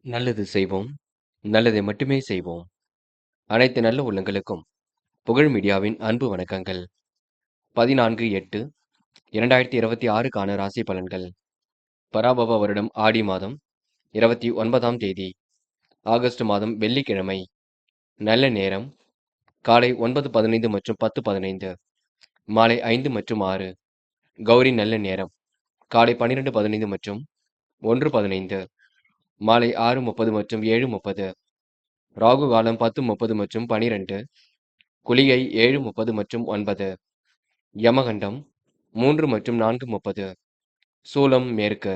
நல்லது செய்வோம். நல்லதை மட்டுமே செய்வோம். அனைத்து நல்ல உள்ளங்களுக்கும் புகழ் மீடியாவின் அன்பு வணக்கங்கள். 14/8/2026க்கான ராசி பலன்கள். பராபவ வருடம் ஆடி மாதம் 29ஆம் தேதி ஆகஸ்ட் மாதம் வெள்ளிக்கிழமை. நல்ல நேரம் காலை 9:15 மற்றும் 10:15, மாலை 5 மற்றும் 6. கௌரி நல்ல நேரம் காலை 12:15 மற்றும் 1:15, மாலை 6:30 மற்றும் 7:30. ராகு காலம் 10:30 மற்றும் 12, குளிகை 7:30 மற்றும் 9, யமகண்டம் 3 மற்றும் 4:30, சூலம் மேற்கு,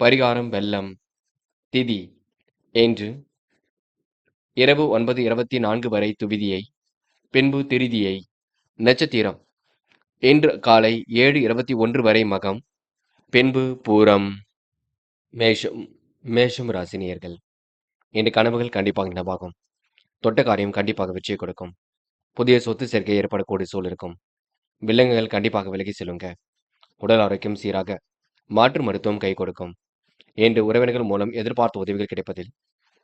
பரிகாரம் வெள்ளம். திதி இன்று இரவு 9:24 வரை துவிதியை, பின்பு திருதியை. நட்சத்திரம் இன்று காலை 7:21 வரை மகம், பின்பு பூரம். மேஷம் மேஷம் ராசினியர்கள். இன்று கனவுகள் கண்டிப்பாக நனவாகும். தொட்ட காரியம் கண்டிப்பாக வெற்றியை கொடுக்கும். புதிய சொத்து சேர்க்கை ஏற்படக்கூடிய சூழல் இருக்கும். வில்லங்கங்கள் கண்டிப்பாக விலகி செல்லுங்க. உடல் ஆரோக்கியம் சீராக, மாற்று மருத்துவம் கை கொடுக்கும். இன்று உறவினர்கள் மூலம் எதிர்பார்த்த உதவிகள் கிடைப்பதில்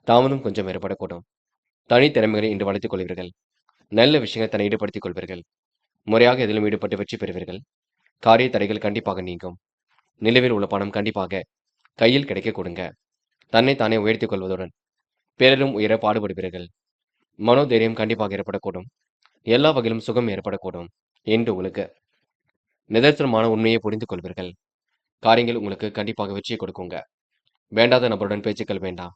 தாமதம் கொஞ்சம் ஏற்படக்கூடும். தனித்திறமைகளை இன்று வளர்த்துக் கொள்வீர்கள். நல்ல விஷயங்களை தன்னை ஈடுபடுத்திக் கொள்வீர்கள். முறையாக எதிலும் ஈடுபட்டு வெற்றி பெறுவீர்கள். காரிய தடைகள் கண்டிப்பாக நீங்கும். நிலுவையில் உள்ள பணம் கண்டிப்பாக கையில் கிடைக்க கொடுங்க. தன்னை தானே உயர்த்திக் கொள்வதுடன் பிறரும் உயர பாடுபடுவீர்கள். மனோதைரியம் கண்டிப்பாக ஏற்படக்கூடும். எல்லா வகையிலும் சுகம் ஏற்படக்கூடும். என்று உங்களுக்கு நிதர்சனமான உண்மையை புரிந்து கொள்வீர்கள். காரியங்கள் உங்களுக்கு கண்டிப்பாக வெற்றியை கொடுக்குங்க. வேண்டாத நபருடன் பேச்சுக்கள் வேண்டாம்.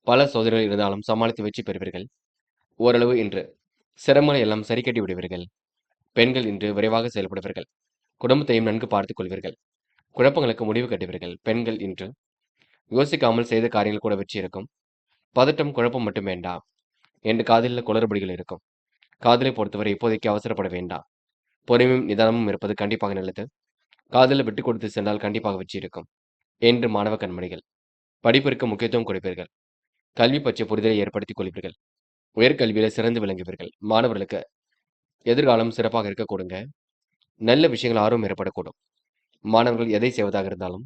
பல சோதனைகள் இருந்தாலும் சமாளித்து வெற்றி பெறுவீர்கள். ஓரளவு இன்று சிரமங்களை எல்லாம் சரி கட்டி விடுவீர்கள். பெண்கள் இன்று விரைவாக செயல்படுவீர்கள். குடும்பத்தையும் நன்கு பார்த்துக் கொள்வீர்கள். குழப்பங்களுக்கு முடிவு கட்டுவீர்கள். பெண்கள் இன்று யோசிக்காமல் செய்த காரியங்கள் கூட வெற்றி இருக்கும். பதட்டம் குழப்பம் மட்டும் வேண்டாம். என்று காதலில் குளறுபடிகள் இருக்கும். காதலை பொறுத்தவரை இப்போதைக்கு அவசரப்பட வேண்டாம். பொறுமையும் நிதானமும் இருப்பது கண்டிப்பாக நல்லது. காதலில் விட்டுக் கொடுத்து சென்றால் கண்டிப்பாக வெற்றி இருக்கும். என்று மாணவ கண்மணிகள் படிப்பிற்கு முக்கியத்துவம் கொடுப்பீர்கள். கல்வி பற்றிய புரிதலை ஏற்படுத்திக் கொள்வீர்கள். உயர்கல்வியில சிறந்து விளங்குவீர்கள். மாணவர்களுக்கு எதிர்காலம் சிறப்பாக இருக்க கொடுங்க. நல்ல விஷயங்கள் ஆர்வம் ஏற்படக்கூடும். மாணவர்கள் எதை செய்வதாக இருந்தாலும்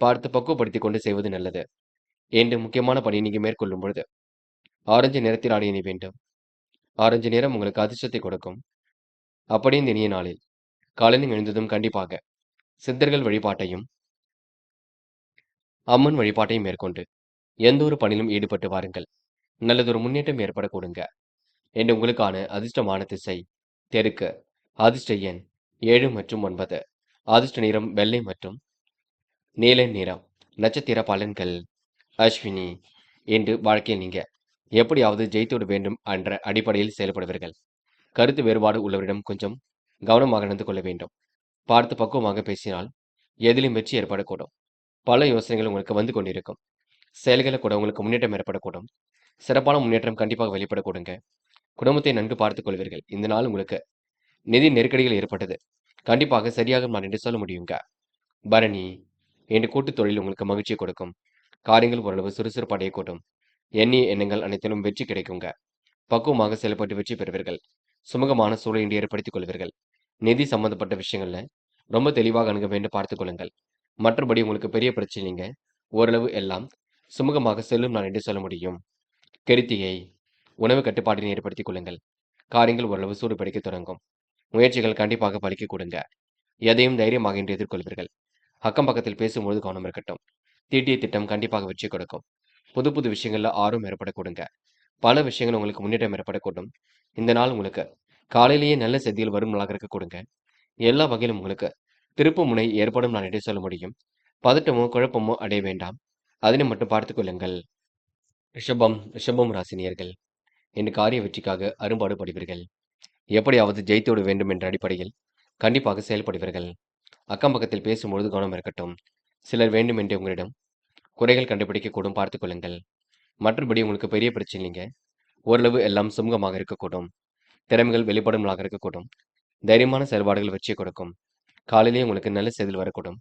பார்த்து பக்குவப்படுத்திக் கொண்டு செய்வது நல்லது. என்று முக்கியமான பணியை நீங்க மேற்கொள்ளும் பொழுது ஆரஞ்சு நிறத்தில் ஆடை அணிய வேண்டும். ஆரஞ்சு நிறம் உங்களுக்கு அதிர்ஷ்டத்தை கொடுக்கும். அப்படியே இந்த இனிய நாளில் காலையில் எழுந்ததும் கண்டிப்பாக சித்தர்கள் வழிபாட்டையும் அம்மன் வழிபாட்டையும் மேற்கொண்டு எந்த ஒரு பணியிலும் ஈடுபட்டு வாருங்கள். நல்லதொரு முன்னேற்றம் ஏற்பட கொடுங்க. என்று உங்களுக்கான அதிர்ஷ்டமான திசை தெற்கு. அதிர்ஷ்ட எண் 7 மற்றும் 9. அதிர்ஷ்ட நிறம் வெள்ளை மற்றும் நீல நிறம். நட்சத்திர பலன்கள். அஸ்வினி இன்று வாழ்க்கையில் நீங்க எப்படியாவது ஜெயித்துவிட வேண்டும் என்ற அடிப்படையில் செயல்படுவீர்கள். கருத்து வேறுபாடு உள்ளவரிடம் கொஞ்சம் கவனமாக நடந்து கொள்ள வேண்டும். பார்த்து பக்குவமாக பேசினால் எதிலும் வெற்றி ஏற்படக்கூடும். பல யோசனைகள் உங்களுக்கு வந்து கொண்டிருக்கும். செயல்களில் கூட உங்களுக்கு முன்னேற்றம் ஏற்படக்கூடும். சிறப்பான முன்னேற்றம் கண்டிப்பாக வெளிப்படக்கூடுங்க. குடும்பத்தை நன்கு பார்த்துக் கொள்வீர்கள். இந்த நாள் உங்களுக்கு நிதி நெருக்கடிகள் ஏற்பட்டது கண்டிப்பாக சரியாக நான் என்று சொல்ல முடியுங்க. பரணி என்று கூட்டுத் தொழில் உங்களுக்கு மகிழ்ச்சியை கொடுக்கும். காரியங்கள் ஓரளவு சுறுசுறுப்பு அடையக்கூடும். எண்ணிய எண்ணங்கள் அனைத்திலும் வெற்றி கிடைக்குங்க. பக்குவமாக செயல்பட்டு வெற்றி பெறுவீர்கள். சுமூகமான சூழலை இன்று ஏற்படுத்திக் கொள்வீர்கள். நிதி சம்பந்தப்பட்ட விஷயங்கள்ல ரொம்ப தெளிவாக அணுக வேண்டும் பார்த்துக் கொள்ளுங்கள். மற்றபடி உங்களுக்கு பெரிய பிரச்சனைங்க. ஓரளவு எல்லாம் சுமூகமாக செல்லும் நான் என்று சொல்ல முடியும். கிருத்திகை உணவு கட்டுப்பாட்டினை ஏற்படுத்திக் கொள்ளுங்கள். காரியங்கள் ஓரளவு சூடு பிடிக்க தொடங்கும். முயற்சிகள் கண்டிப்பாக பலிக்க கொடுங்க. எதையும் தைரியமாக இன்று எதிர்கொள்வீர்கள். அக்கம் பக்கத்தில் பேசும்போது கவனம் இருக்கட்டும். தீட்டிய திட்டம் கண்டிப்பாக வெற்றி கொடுக்கும். புது புது விஷயங்கள்ல ஆர்வம் ஏற்பட கொடுங்க. பல விஷயங்கள் உங்களுக்கு முன்னேற்றம் ஏற்படக்கூடும். இந்த நாள் உங்களுக்கு காலையிலேயே நல்ல செய்திகள் வரும் நாளாக இருக்க கொடுங்க. எல்லா வகையிலும் உங்களுக்கு திருப்பு முனை ஏற்படும் நான் என்று சொல்ல முடியும். பதட்டமோ குழப்பமோ அடைய வேண்டாம். அதனை மட்டும் பார்த்துக் கொள்ளுங்கள். ரிஷபம் ராசினியர்கள் இன்று காரிய வெற்றிக்காக அரும்பாடுபடுவீர்கள். எப்படியாவது ஜெயித்துவிட வேண்டும் என்ற அடிப்படையில் கண்டிப்பாக செயல்படுவீர்கள். அக்கம் பக்கத்தில் பேசும்பொழுது கவனம் இருக்கட்டும். சிலர் வேண்டுமென்றே உங்களிடம் குறைகள் கண்டுபிடிக்கக்கூடும் பார்த்துக் கொள்ளுங்கள். மற்றபடி உங்களுக்கு பெரிய பிரச்சனை இல்லைங்க. ஓரளவு எல்லாம் சுமூகமாக இருக்கக்கூடும். திறமைகள் வெளிப்படும் நாளாக இருக்கக்கூடும். தைரியமான செயல்பாடுகள் வெற்றியை கொடுக்கும். காலையிலேயே உங்களுக்கு நல்ல செய்திகள் வரக்கூடும்.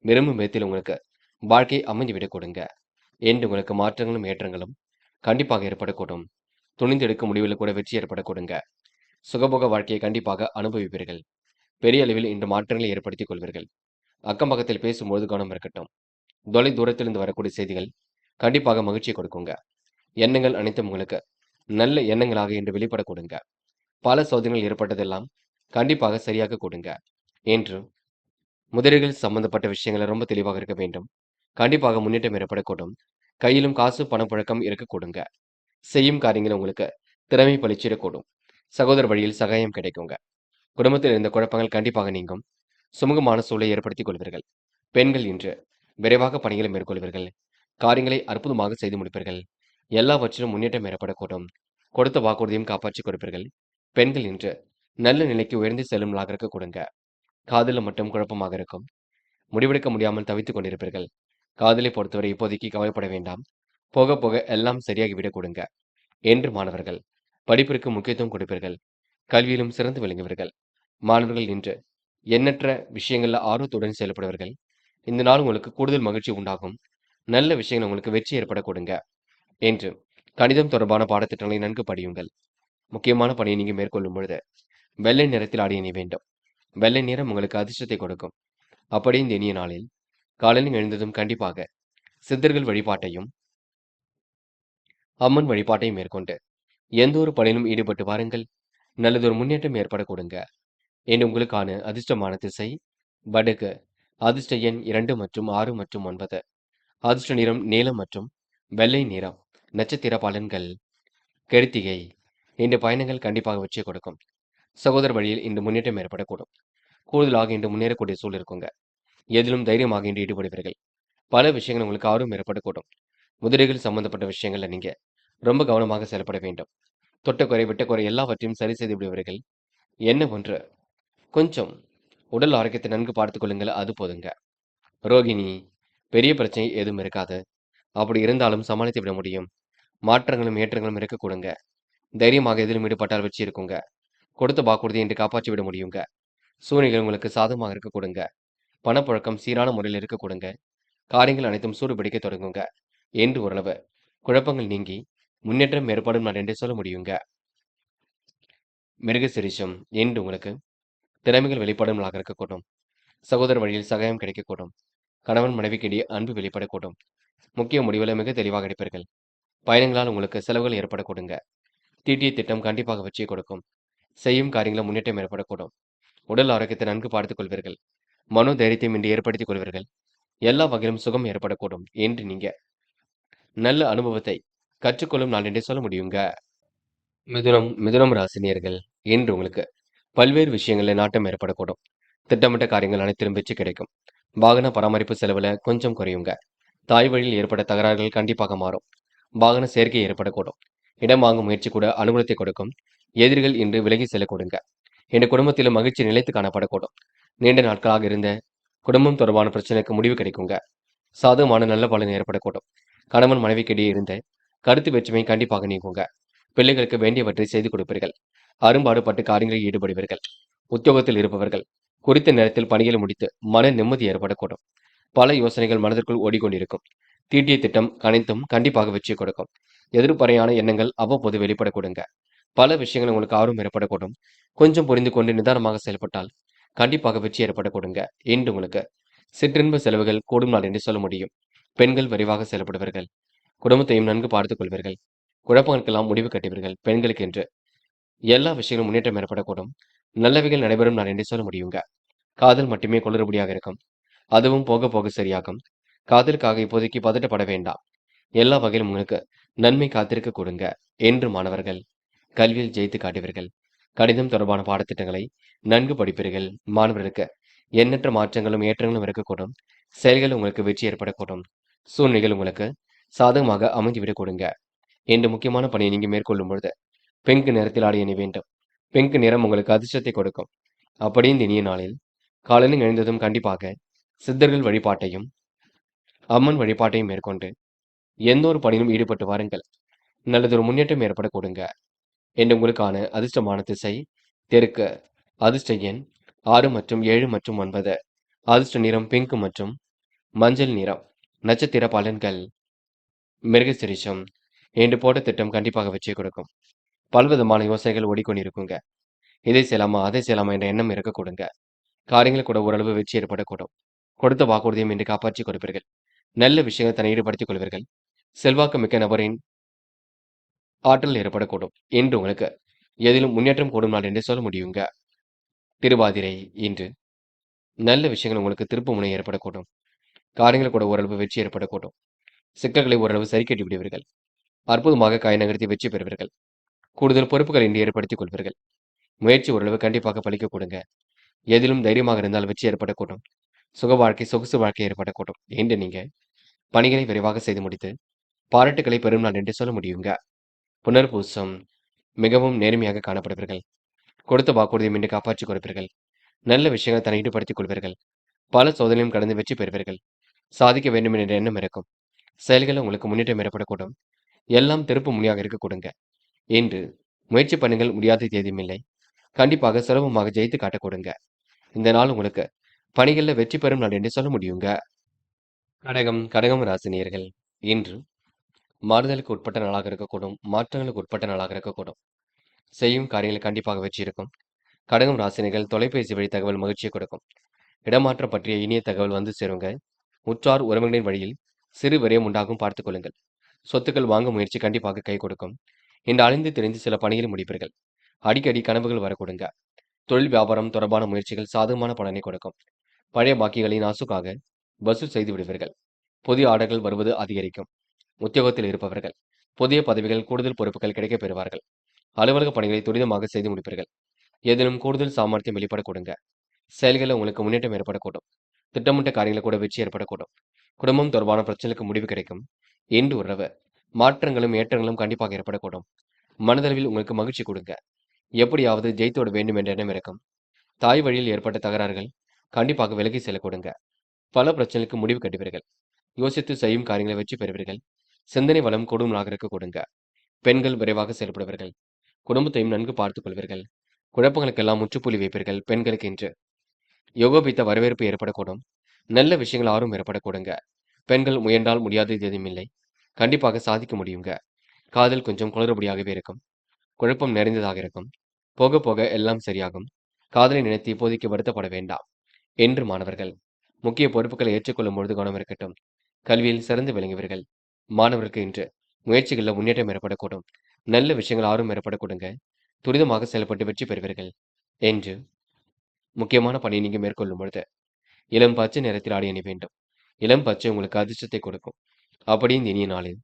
விரும்பும் விதத்தில் உங்களுக்கு வாழ்க்கை அமைந்து விடக் கொடுங்க. என்று உங்களுக்கு மாற்றங்களும் ஏற்றங்களும் கண்டிப்பாக ஏற்படக்கூடும். துணிந்தெடுக்கும் முடிவில் கூட வெற்றி ஏற்படக்கூடுங்க. சுகபோக வாழ்க்கையை கண்டிப்பாக அனுபவிப்பீர்கள். பெரிய அளவில் இன்று மாற்றங்களை ஏற்படுத்திக் கொள்வீர்கள். அக்கம் பக்கத்தில் பேசும்போது கவனம் இருக்கட்டும். தொலை தூரத்திலிருந்து வரக்கூடிய செய்திகள் கண்டிப்பாக மகிழ்ச்சியை கொடுக்குங்க. எண்ணங்கள் அனைத்தும் உங்களுக்கு நல்ல எண்ணங்களாக இன்று வெளிப்பட கொடுங்க. பல சோதனைகள் ஏற்பட்டதெல்லாம் கண்டிப்பாக சரியாக கொடுங்க. என்று முதலீடுகள் சம்பந்தப்பட்ட விஷயங்கள ரொம்ப தெளிவாக இருக்க வேண்டும். கண்டிப்பாக முன்னேற்றம் ஏற்படக்கூடும். கையிலும் காசு, பணப்புழக்கம் இருக்கக்கூடுங்க. செய்யும் காரியங்கள் உங்களுக்கு திறமை பளிச்சிடக்கூடும். சகோதர வழியில் சகாயம் கிடைக்குங்க. குடும்பத்தில் இருந்த குழப்பங்கள் கண்டிப்பாக நீங்கும். சுமூகமான சூழலை ஏற்படுத்திக் கொள்வீர்கள். பெண்கள் இன்று விரைவாக பணிகளை மேற்கொள்வீர்கள். காரியங்களை அற்புதமாக செய்து முடிப்பீர்கள். எல்லாவற்றிலும் முன்னேற்றம் ஏற்படக்கூடும். கொடுத்த வாக்குறுதியும் காப்பாற்றிக் கொடுப்பீர்கள். பெண்கள் இன்று நல்ல நிலைக்கு உயர்ந்து செல்லும் நாளாக இருக்க கொடுங்க. காதல மட்டும் குழப்பமாக இருக்கும். முடிவெடுக்க முடியாமல் தவித்துக் கொண்டிருப்பீர்கள். காதலை பொறுத்தவரை இப்போதைக்கு கவலைப்பட வேண்டாம். போக போக எல்லாம் சரியாகிவிடக் கொடுங்க. என்று மாணவர்கள் படிப்பிற்கு முக்கியத்துவம் கொடுப்பீர்கள். கல்வியிலும் சிறந்து விளங்குவீர்கள். மாணவர்கள் இன்று எண்ணற்ற விஷயங்கள்ல ஆர்வத்துடன் செயல்படுவீர்கள். இந்த நாள் உங்களுக்கு கூடுதல் மகிழ்ச்சி உண்டாகும். நல்ல விஷயங்கள் உங்களுக்கு வெற்றி ஏற்பட கொடுங்க. என்று கணிதம் தொடர்பான பாடத்திட்டங்களை நன்கு படியுங்கள். முக்கியமான பணியை நீங்க மேற்கொள்ளும் பொழுது வெள்ளை நிறத்தில் ஆடை அணிய வேண்டும். வெள்ளை நிறம் உங்களுக்கு அதிர்ஷ்டத்தை கொடுக்கும். அப்படி இந்த இனிய நாளில் காலையில் எழுந்ததும் கண்டிப்பாக சித்தர்கள் வழிபாட்டையும் அம்மன் வழிபாட்டையும் மேற்கொண்டு எந்த ஒரு பணியிலும் ஈடுபட்டு வாருங்கள். நல்லதொரு முன்னேற்றம் ஏற்பட கொடுங்க. என்று உங்களுக்கான அதிர்ஷ்டமான திசை வடக்கு. அதிர்ஷ்ட எண் 2 மற்றும் 6 மற்றும் 9. அதிர்ஷ்ட நிறம் நீலம் மற்றும் வெள்ளை நிறம். நட்சத்திர பலன்கள் கிருத்திகை. இன்று பயணங்கள் கண்டிப்பாக வெற்றி கொடுக்கும். சகோதர வழியில் இன்று முன்னேற்றம் ஏற்படக்கூடும். கூடுதலாக இன்று முன்னேறக்கூடிய சூழல் இருக்குங்க. எதிலும் தைரியமாக இன்று ஈடுபடுவீர்கள். பல விஷயங்கள் உங்களுக்கு ஆர்வம் ஏற்படக்கூடும். முதலீடுகள் சம்பந்தப்பட்ட விஷயங்கள்ல நீங்க ரொம்ப கவனமாக செயல்பட வேண்டும். தொட்ட குறை விட்ட குறை எல்லாவற்றையும் சரி செய்து விடுவீர்கள். என்ன ஒன்று கொஞ்சம் உடல் ஆரோக்கியத்தை நன்கு பார்த்துக் கொள்ளுங்கள், அது போதுங்க. ரோகிணி பெரிய பிரச்சனை எதுவும் இருக்காது. அப்படி இருந்தாலும் சமாளித்து விட முடியும். மாற்றங்களும் ஏற்றங்களும் இருக்க கொடுங்க. தைரியமாக எதிலும் ஈடுபட்டால் வெற்றி இருக்குங்க. கொடுத்த வாக்குறுதியை இன்று காப்பாற்றி விட முடியுங்க. சூழ்நிலைகள் உங்களுக்கு சாதகமாக இருக்க கொடுங்க. பணப்புழக்கம் சீரான முறையில் இருக்க கொடுங்க. காரியங்கள் அனைத்தும் சூடு பிடிக்க தொடங்குங்க. என்று ஓரளவு குழப்பங்கள் நீங்கி முன்னேற்றம் ஏற்படும் நான் என்றே சொல்ல முடியுங்க. மிருகசிரிஷம் என்று உங்களுக்கு திறமைகள் வெளிப்படும் நாளாக இருக்கக்கூடும். சகோதர வழியில் சகாயம் கிடைக்கக்கூடும். கணவன் மனைவிக்கிடையே அன்பு வெளிப்படக்கூடும். முக்கிய முடிவுகளை மிக தெளிவாக எடுப்பீர்கள். பயணங்களால் உங்களுக்கு செலவுகள் ஏற்படக்கூடுங்க. தீட்டிய திட்டம் கண்டிப்பாக வெற்றியை கொடுக்கும். செய்யும் காரியங்களில் முன்னேற்றம் ஏற்படக்கூடும். உடல் ஆரோக்கியத்தை நன்கு பார்த்துக் கொள்வீர்கள். மனோ தைரியத்தையும் இன்று ஏற்படுத்திக் கொள்வீர்கள். எல்லா வகையிலும் சுகம் ஏற்படக்கூடும் என்று நீங்க நல்ல அனுபவத்தை கற்றுக்கொள்ளும் நாள் என்றே சொல்ல முடியுங்க. மிதுனம் ராசினியர்கள் என்று உங்களுக்கு பல்வேறு விஷயங்களில் நாட்டம் ஏற்படக்கூடும். திட்டமிட்ட காரியங்கள் அனைத்திலும் வெற்றி கிடைக்கும். வாகன பராமரிப்பு செலவுல கொஞ்சம் குறையுங்க. தாய் வழியில் ஏற்பட்ட தகராறுகள் கண்டிப்பாக மாறும். வாகன சேர்க்கை ஏற்படக்கூடும். இடம் வாங்கும் முயற்சி கூட அனுகூலத்தை கொடுக்கும். எதிரிகள் இன்று விலகி செல்லக்கூடுங்க. என் குடும்பத்திலும் மகிழ்ச்சி நிலைத்து காணப்படக்கூடும். நீண்ட நாட்களாக இருந்த குடும்பம் தொடர்பான பிரச்சனைக்கு முடிவு கிடைக்குங்க. சாதகமான நல்ல பலன் ஏற்படக்கூடும். கணவன் மனைவிக்கிடையே இருந்த கருத்து வேற்றுமை கண்டிப்பாக நீங்குங்க. பிள்ளைகளுக்கு வேண்டியவற்றை செய்து கொடுப்பீர்கள். அரும்பாடுபட்டு காரியங்களில் ஈடுபடுவீர்கள். உத்தியோகத்தில் இருப்பவர்கள் குறித்த நேரத்தில் பணிகளை முடித்து மன நிம்மதி ஏற்படக்கூடும். பல யோசனைகள் மனதிற்குள் ஓடிக்கொண்டிருக்கும். தீட்டிய திட்டம் அனைத்தும் கண்டிப்பாக வெற்றி கொடுக்கும். எதிர்மறையான எண்ணங்கள் அவ்வப்போது வெளிப்படக்கூடுங்க. பல விஷயங்கள் உங்களுக்கு ஆர்வம் ஏற்படக்கூடும். கொஞ்சம் புரிந்து கொண்டு நிதானமாக செயல்பட்டால் கண்டிப்பாக வெற்றி ஏற்படக்கூடுங்க. என்று உங்களுக்கு சிற்றின்ப செலவுகள் கூடும் நாள் என்று சொல்ல முடியும். பெண்கள் விரைவாக செயல்படுவீர்கள். குடும்பத்தையும் நன்கு பார்த்துக் கொள்வீர்கள். குழப்பங்களுக்கெல்லாம் முடிவு கட்டுவீர்கள். பெண்களுக்கு என்று எல்லா விஷயங்களும் முன்னேற்றம் ஏற்படக்கூடும். நல்லவைகள் நடைபெறும் நான் என்று சொல்ல முடியுங்க. காதல் மட்டுமே குளறுபடியாக இருக்கும். அதுவும் போக போக சரியாகும். காதலுக்காக இப்போதைக்கு பதட்டப்பட வேண்டாம். எல்லா வகையிலும் உங்களுக்கு நன்மை காத்திருக்க கொடுங்க. என்று மாணவர்கள் கல்வியில் ஜெயித்து காட்டுவீர்கள். கணிதம் தொடர்பான பாடத்திட்டங்களை நன்கு படிப்பீர்கள். மாணவர்களுக்கு எண்ணற்ற மாற்றங்களும் ஏற்றங்களும் இருக்கக்கூடும். செயல்கள் உங்களுக்கு வெற்றி ஏற்படக்கூடும். சூழ்நிலைகள் உங்களுக்கு சாதகமாக அமைந்துவிடக் கொடுங்க. என்று முக்கியமான பணியை நீங்க மேற்கொள்ளும் பொழுது பிங்க் நிறத்தில் ஆடை அணிய வேண்டும். பிங்க் நிறம் உங்களுக்கு அதிர்ஷ்டத்தை கொடுக்கும். அப்படி இந்த இனிய நாளில் காலையில் எழுந்ததும் கண்டிப்பாக சித்தர்கள் வழிபாட்டையும் அம்மன் வழிபாட்டையும் மேற்கொண்டு எந்த ஒரு பணியிலும் ஈடுபட்டு வாருங்கள். நல்லதொரு முன்னேற்றம் ஏற்பட கொடுங்க. என்று உங்களுக்கான அதிர்ஷ்டமான திசை தெற்கு. அதிர்ஷ்ட எண் 6 மற்றும் 7 மற்றும் 9. அதிர்ஷ்ட நிறம் பிங்க் மற்றும் மஞ்சள் நிறம். நட்சத்திர பலன்கள் மிருகசிரிஷம். என்று போட்ட திட்டம் கண்டிப்பாக வெற்றி கொடுக்கும். பல்விதமான யோசனைகள் ஓடிக்கொண்டிருக்குங்க. இதை செய்யலாமா அதை செய்யலாமா என்ற எண்ணம் இருக்க கொடுங்க. காரியங்கள் கூட ஓரளவு வெற்றி ஏற்படக்கூடும். கொடுத்த வாக்குறுதியும் இன்று காப்பாற்றி கொடுப்பீர்கள். நல்ல விஷயங்களை தன்னை ஈடுபடுத்திக் கொள்வீர்கள். செல்வாக்கு மிக்க நபரின் ஆற்றல் ஏற்படக்கூடும். இன்று உங்களுக்கு எதிலும் முன்னேற்றம் கூடும் நாள் என்று சொல்ல முடியுங்க. திருவாதிரை இன்று நல்ல விஷயங்கள் உங்களுக்கு திருப்புமுனை ஏற்படக்கூடும். காரியங்கள் கூட ஓரளவு வெற்றி ஏற்படக்கூடும். சிக்கல்களை ஓரளவு சரி கட்டி விடுவீர்கள். அற்புதமாக காய் நகர்த்தி வெற்றி பெறுவீர்கள். கூடுதல் பொறுப்புகள் இன்று ஏற்படுத்திக் கொள்வீர்கள். முயற்சி ஓரளவு கண்டிப்பாக பலிக்க கொடுங்க. எதிலும் தைரியமாக இருந்தால் வெற்றி ஏற்படக்கூடும். சுக வாழ்க்கை, சொகுசு வாழ்க்கை ஏற்படக்கூடும். என்று நீங்க பணிகளை விரைவாக செய்து முடித்து பாராட்டுகளை பெறும் நாள் என்று சொல்ல முடியுங்க. புனர்பூசம் மிகவும் நேர்மையாக காணப்படுவீர்கள். கொடுத்த வாக்குறுதியை மீண்டும் காப்பாற்றிக் கொடுப்பீர்கள். நல்ல விஷயங்களை தன்னை ஈடுபடுத்திக் கொள்வீர்கள். பல சோதனையும் கடந்து வெற்றி பெறுவீர்கள். சாதிக்க வேண்டும் என்ற எண்ணம் இருக்கும். செயல்களில் உங்களுக்கு முன்னேற்றம் ஏற்படக்கூடும். எல்லாம் திருப்பு முனையாக இருக்க கொடுங்க. என்று முயற்சி பண்ணுங்கள், முடியாத தேதியும் இல்லை. கண்டிப்பாக சுலபமாக ஜெயித்து காட்ட கொடுங்க. இந்த நாள் உங்களுக்கு பணிகள்ல வெற்றி பெறும் நாள் என்று சொல்ல முடியுங்க. கடகம் ராசினியர்கள் இன்று மாறுதலுக்கு உட்பட்ட நாளாக இருக்கக்கூடும். மாற்றங்களுக்கு உட்பட்ட நாளாக இருக்கக்கூடும். செய்யும் காரியங்கள் கண்டிப்பாக வெற்றி இருக்கும். கடகம் ராசினியர்கள் தொலைபேசி வழி தகவல் மகிழ்ச்சியை கொடுக்கும். இடமாற்றம் பற்றிய இனிய தகவல் வந்து சேருங்க. உற்றார் உறவினரின் வழியில் சிறு விரயம் உண்டாகும் பார்த்துக் கொள்ளுங்கள். சொத்துக்கள் வாங்கும் முயற்சி கண்டிப்பாக கை கொடுக்கும். இன்று அழிந்து தெரிந்து சில பணிகளை முடிப்பீர்கள். அடிக்கடி கனவுகள் வரக்கூடுங்க. தொழில் வியாபாரம் தொடர்பான முயற்சிகள் சாதகமான பலனை கொடுக்கும். பழைய பாக்கிகளை நாசுக்காக வசூல் செய்து விடுவீர்கள். புதிய ஆர்டர்கள் வருவது அதிகரிக்கும். உத்தியோகத்தில் இருப்பவர்கள் புதிய பதவிகள், கூடுதல் பொறுப்புகள் கிடைக்கப் பெறுவார்கள். அலுவலக பணிகளை துரிதமாக செய்து முடிப்பீர்கள். ஏதேனும் கூடுதல் சாமர்த்தியம் வெளிப்பட கொடுங்க. செயல்களில் உங்களுக்கு முன்னேற்றம் ஏற்படக்கூடும். திட்டமிட்ட காரியங்களை கூட வெற்றி ஏற்படக்கூடும். குடும்பம் தொடர்பான பிரச்சனைக்கு முடிவு கிடைக்கும். இன்று உறவு மாற்றங்களும் ஏற்றங்களும் கண்டிப்பாக ஏற்படக்கூடும். மனதளவில் உங்களுக்கு மகிழ்ச்சி கொடுங்க. எப்படியாவது ஜெயித்தோட வேண்டும் என்ற எண்ணம் இருக்கும். தாய் வழியில் ஏற்பட்ட தகராறுகள் கண்டிப்பாக விலகி செல்ல கொடுங்க. பல பிரச்சனைகளுக்கு முடிவு கட்டுவீர்கள். யோசித்து செய்யும் காரியங்களை வெற்றி பெறுவீர்கள். சிந்தனை வளம் கூடும் நாகருக்கு கொடுங்க. பெண்கள் விரைவாக செயல்படுவீர்கள். குடும்பத்தையும் நன்கு பார்த்துக் கொள்வீர்கள். குழப்பங்களுக்கெல்லாம் முற்றுப்புள்ளி வைப்பீர்கள். பெண்களுக்கு இன்று யோகோபித்த வரவேற்பு ஏற்படக்கூடும். நல்ல விஷயங்கள் ஆர்வம் ஏற்படக்கூடுங்க. பெண்கள் முயன்றால் முடியாதது எதுவும் இல்லை. கண்டிப்பாக சாதிக்க முடியுங்க. காதல் கொஞ்சம் குளறுபடியாகவே இருக்கும். குழப்பம் நிறைந்ததாக இருக்கும். போக போக எல்லாம் சரியாகும். காதலை நினைத்து இப்போதைக்கு வருத்தப்பட வேண்டாம். என்று மாணவர்கள் முக்கிய பொறுப்புகளை ஏற்றுக்கொள்ளும் பொழுது கவனம் இருக்கட்டும். கல்வியில் சிறந்து விளங்குவீர்கள். மாணவருக்கு இன்று முயற்சிகளில் முன்னேற்றம் ஏற்படக்கூடும். நல்ல விஷயங்கள் ஆர்வம் ஏற்படக்கூடுங்க. துரிதமாக செயல்பட்டு வெற்றி பெறுவீர்கள். என்று முக்கியமான பணியை நீங்க மேற்கொள்ளும் பொழுது இளம் பச்சை நிறத்தில் ஆடை அணி வேண்டும். இளம் பச்சை உங்களுக்கு அதிர்ஷ்டத்தை கொடுக்கும். அப்படி இந்த இனிய நாளில்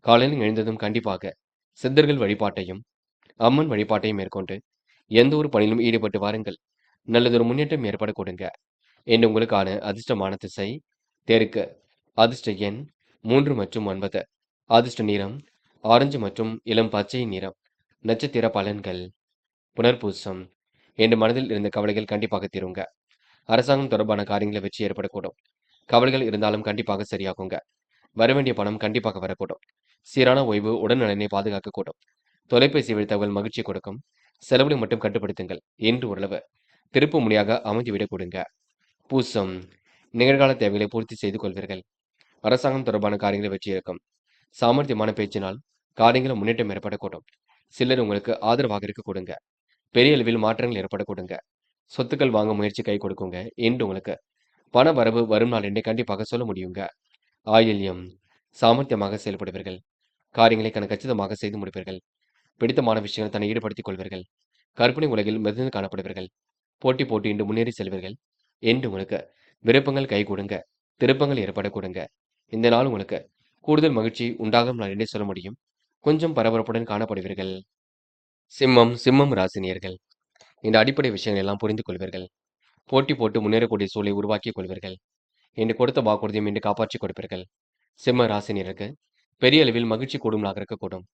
காலையில் எழுந்ததும் கண்டிப்பாக சித்தர்கள் வழிபாட்டையும் அம்மன் வழிபாட்டையும் மேற்கொண்டு எந்த ஒரு பணியிலும் ஈடுபட்டு வாருங்கள். நல்லதொரு முன்னேற்றம் ஏற்பட கொடுங்க. என்று உங்களுக்கான அதிர்ஷ்டமான திசை தெற்கு. அதிர்ஷ்ட எண் 3 மற்றும் 9. அதிர்ஷ்ட நிறம் ஆரஞ்சு மற்றும் இளம் பச்சை நிறம். நட்சத்திர பலன்கள் புனர்பூசம். என்று மனதில் இருந்த கவலைகள் கண்டிப்பாக தீருங்க. அரசாங்கம் தொடர்பான காரியங்களில் வெற்றி ஏற்படக்கூடும். கவலைகள் இருந்தாலும் கண்டிப்பாக சரியாகுங்க. வரவேண்டிய பணம் கண்டிப்பாக வரக்கூடும். சீரான ஓய்வு உடல்நலனை பாதுகாக்கக்கூடும். தொலைபேசி வழி தகவல் மகிழ்ச்சி கொடுக்கும். செலவுகளை மட்டும் கட்டுப்படுத்துங்கள். என்று ஓரளவு திருப்பு முனையாக அமைந்துவிடக் கொடுங்க. பூசம் நிகழ்கால தேவைகளை பூர்த்தி செய்து கொள்வீர்கள். அரசாங்கம் தொடர்பான காரியங்களை வெற்றி இருக்கும். சாமர்த்தியமான பேச்சினால் காரியங்கள் முன்னேற்றம் ஏற்படக்கூடும். சிலர் உங்களுக்கு ஆதரவாக இருக்க கொடுங்க. பெரிய அளவில் மாற்றங்கள் ஏற்பட கொடுங்க. சொத்துக்கள் வாங்க முயற்சி கை கொடுக்குங்க. என்று உங்களுக்கு பண வரவு வரும் நாள் என்று கண்டிப்பாக சொல்ல முடியுங்க. ஆயில்யம் சாமர்த்தியமாக செயல்படுவீர்கள். காரியங்களை கச்சிதமாக செய்து முடிப்பீர்கள். பிடித்தமான விஷயங்கள் தன்னை ஈடுபடுத்திக் கொள்வீர்கள். கற்பனை உலகில் மிதந்து காணப்படுவீர்கள். போட்டி போட்டியின்றி முன்னேறி செல்வீர்கள். என்று உங்களுக்கு விருப்பங்கள் கை கொடுங்க. திருப்பங்கள் ஏற்பட கொடுங்க. இந்த நாள் உங்களுக்கு கூடுதல் மகிழ்ச்சி உண்டாகும் நாள் என்றே சொல்ல முடியும். கொஞ்சம் பரபரப்புடன் காணப்படுவீர்கள். சிம்மம் ராசினியர்கள் இந்த அடிப்படை விஷயங்கள் எல்லாம் புரிந்து கொள்வீர்கள். போட்டி போட்டு முன்னேறக்கூடிய சூழலை உருவாக்கிக் கொள்வீர்கள். என்று கொடுத்த வாக்குறுதியும் இன்று காப்பாற்றிக் கொடுப்பீர்கள். சிம்ம ராசினியருக்கு பெரிய அளவில் மகிழ்ச்சி கூடும் நாளாக இருக்கக்கூடும்.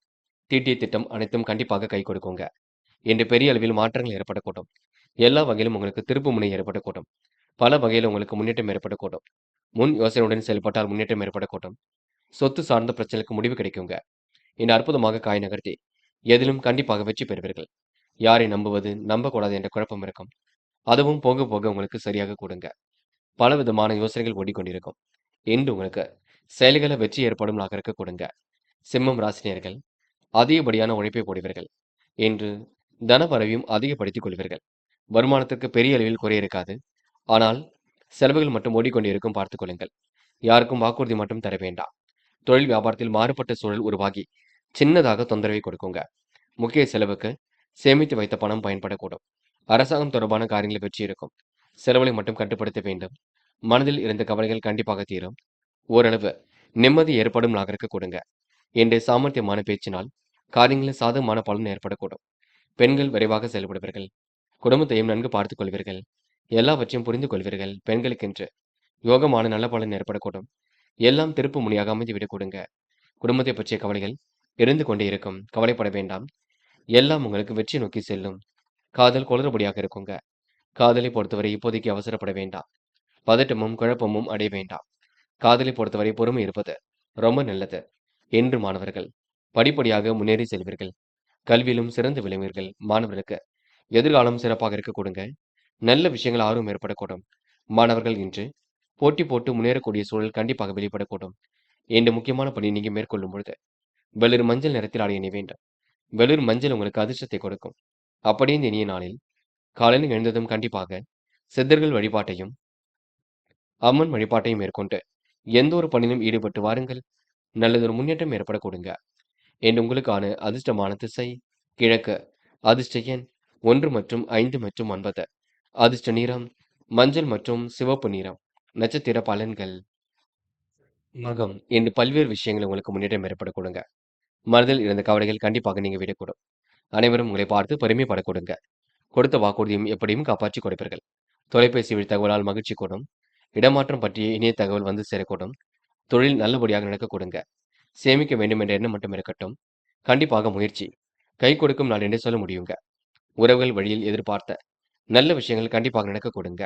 தீட்டிய திட்டம் அனைத்தும் கண்டிப்பாக கை கொடுக்குங்க. என்று பெரிய அளவில் மாற்றங்கள் ஏற்படக்கூடும். எல்லா வகையிலும் உங்களுக்கு திருப்பு முனை ஏற்படக்கூடும். பல வகையில் உங்களுக்கு முன்னேற்றம் ஏற்படக்கூடும். முன் யோசனையுடன் செயல்பட்டால் முன்னேற்றம் ஏற்படக்கூடும். சொத்து சார்ந்த பிரச்சனைக்கு முடிவு கிடைக்குங்க. இந்த அற்புதமாக காய் நகர்த்தி எதிலும் கண்டிப்பாக வெற்றி பெறுவீர்கள். யாரை நம்புவது நம்பக்கூடாது என்ற குழப்பம் இருக்கும். அதுவும் போக போக உங்களுக்கு சரியாக கொடுங்க. பல விதமான யோசனைகள் ஓடிக்கொண்டிருக்கும். என்று உங்களுக்கு செயல்களை வெற்றி ஏற்படும் நாளாக இருக்க கொடுங்க. சிம்மம் ராசினியர்கள் அதிகப்படியான உழைப்பை போடுவீர்கள். என்று தனவரவையும் அதிகப்படுத்திக் கொள்வீர்கள். வருமானத்திற்கு பெரிய அளவில் குறை இருக்காது. ஆனால் செலவுகள் மட்டும் ஓடிக்கொண்டே இருக்கும் பார்த்துக் கொள்ளுங்கள். யாருக்கும் வாக்குறுதி மட்டும் தர வேண்டாம். தொழில் வியாபாரத்தில் மாறுபட்ட சூழல் உருவாகி சின்னதாக தொந்தரவை கொடுக்குங்க. முக்கிய செலவுக்கு சேமித்து வைத்த பணம் பயன்படக்கூடும். அரசாங்கம் தொடர்பான காரியங்களில் வெற்றி இருக்கும். செலவுகளை மட்டும் கட்டுப்படுத்த வேண்டும். மனதில் இருந்த கவலைகள் கண்டிப்பாக தீரும். ஓரளவு நிம்மதி ஏற்படும் நாகரிக கொடுங்க. இன்று சாமர்த்தியமான பேச்சினால் காரியங்களில் சாதகமான பலன் ஏற்படக்கூடும். பெண்கள் விரைவாக செயல்படுவீர்கள். குடும்பத்தையும் நன்கு பார்த்துக் கொள்வீர்கள். எல்லாவற்றையும் புரிந்து கொள்வீர்கள். பெண்களுக்கென்று யோகமான நல்ல பலன் ஏற்படக்கூடும். எல்லாம் திருப்பு முனியாக அமைந்துவிடக் கொடுங்க. குடும்பத்தை பற்றிய கவலைகள் இருந்து கொண்டே இருக்கும். கவலைப்பட வேண்டாம். எல்லாம் உங்களுக்கு வெற்றி நோக்கி செல்லும். காதல் குளறுபடியாக இருக்குங்க. காதலை பொறுத்தவரை இப்போதைக்கு அவசரப்பட வேண்டாம். பதட்டமும் குழப்பமும் அடைய வேண்டாம். காதலை பொறுத்தவரை பொறுமை இருப்பது ரொம்ப நல்லது. என்று மாணவர்கள் படிப்படியாக முன்னேறி செல்வீர்கள். கல்வியிலும் சிறந்து விளங்குவீர்கள். மாணவர்களுக்கு எதிர்காலம் சிறப்பாக இருக்க கொடுங்க. நல்ல விஷயங்கள் ஆர்வம் ஏற்படக்கூடும். மாணவர்கள் இன்று போட்டி போட்டு முன்னேறக்கூடிய சூழல் கண்டிப்பாக வெளிப்படக்கூடும். இந்த முக்கியமான பணி நீங்க மேற்கொள்ளும் பொழுது வெளிர் மஞ்சள் நிறத்தில் ஆடை அணிய வேண்டும். வெளிர் மஞ்சள் உங்களுக்கு அதிர்ஷ்டத்தை கொடுக்கும். அப்படியே இந்த இனிய நாளில் காலையில் எழுந்ததும் கண்டிப்பாக சித்தர்கள் வழிபாட்டையும் அம்மன் வழிபாட்டையும் மேற்கொண்டு எந்த ஒரு பணியிலும் ஈடுபட்டு வாருங்கள். நல்லதொரு முன்னேற்றம் ஏற்பட கொடுங்க. என்று உங்களுக்கான அதிர்ஷ்டமான திசை கிழக்கு. அதிர்ஷ்ட எண் 1 மற்றும் 5 மற்றும் 9. அதிர்ஷ்ட நிறம் மஞ்சள் மற்றும் சிவப்பு நிறம். நட்சத்திர பலன்கள். மகம் என்று பல்வேறு விஷயங்கள் உங்களுக்கு முன்னேற்றம் ஏற்பட கொடுங்க. மனதில் இருந்த கவலைகள் கண்டிப்பாக நீங்க விடக்கூடும். அனைவரும் உங்களை பார்த்து பெருமைப்பட கொடுங்க. கொடுத்த வாக்குறுதியும் எப்படியும் காப்பாற்றி கொடுப்பீர்கள். தொலைபேசி வழி தகவலால் மகிழ்ச்சி கூடும். இடமாற்றம் பற்றிய இணைய தகவல் வந்து சேரக்கூடும். தொழில் நல்லபடியாக நடக்க கொடுங்க. சேமிக்க வேண்டும் என்ற எண்ணம் மட்டும் இருக்கட்டும். கண்டிப்பாக முயற்சி கை கொடுக்கும் நாள் என்று சொல்ல முடியுங்க. உறவுகள் வழியில் எதிர்பார்த்த நல்ல விஷயங்கள் கண்டிப்பாக நடக்க கொடுங்க.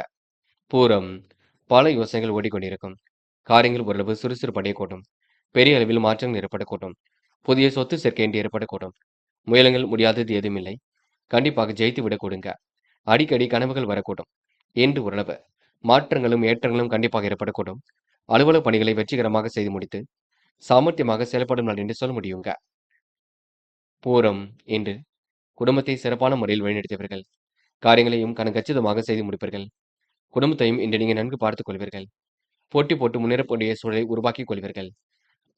பூரம் பல யோசனைகள் ஓடிக்கொண்டிருக்கும். காரியங்கள் ஓரளவு சுறுசுறுப்படையக்கூடும். பெரிய அளவில் மாற்றங்கள் ஏற்படக்கூடும். புதிய சொத்து சேர்க்கை என்று ஏற்படக்கூடும். முயலங்கள் முடியாதது எதுவுமில்லை. கண்டிப்பாக ஜெயித்து விடக் கொடுங்க. அடிக்கடி கனவுகள் வரக்கூடும். என்று ஓரளவு மாற்றங்களும் ஏற்றங்களும் கண்டிப்பாக ஏற்படக்கூடும். அலுவலக பணிகளை வெற்றிகரமாக செய்து முடித்து சாமர்த்தியமாக செயல்படும் நாள் என்று சொல்ல முடியுங்க. பூரம் என்று குடும்பத்தை சிறப்பான முறையில் வழிநடத்துவீர்கள். காரியங்களையும் கச்சிதமாக செய்து முடிப்பீர்கள். குடும்பத்தையும் இன்று நீங்கள் நன்கு பார்த்துக் கொள்வீர்கள். போட்டி போட்டு முன்னேறக்கூடிய சூழலை உருவாக்கிக் கொள்வீர்கள்.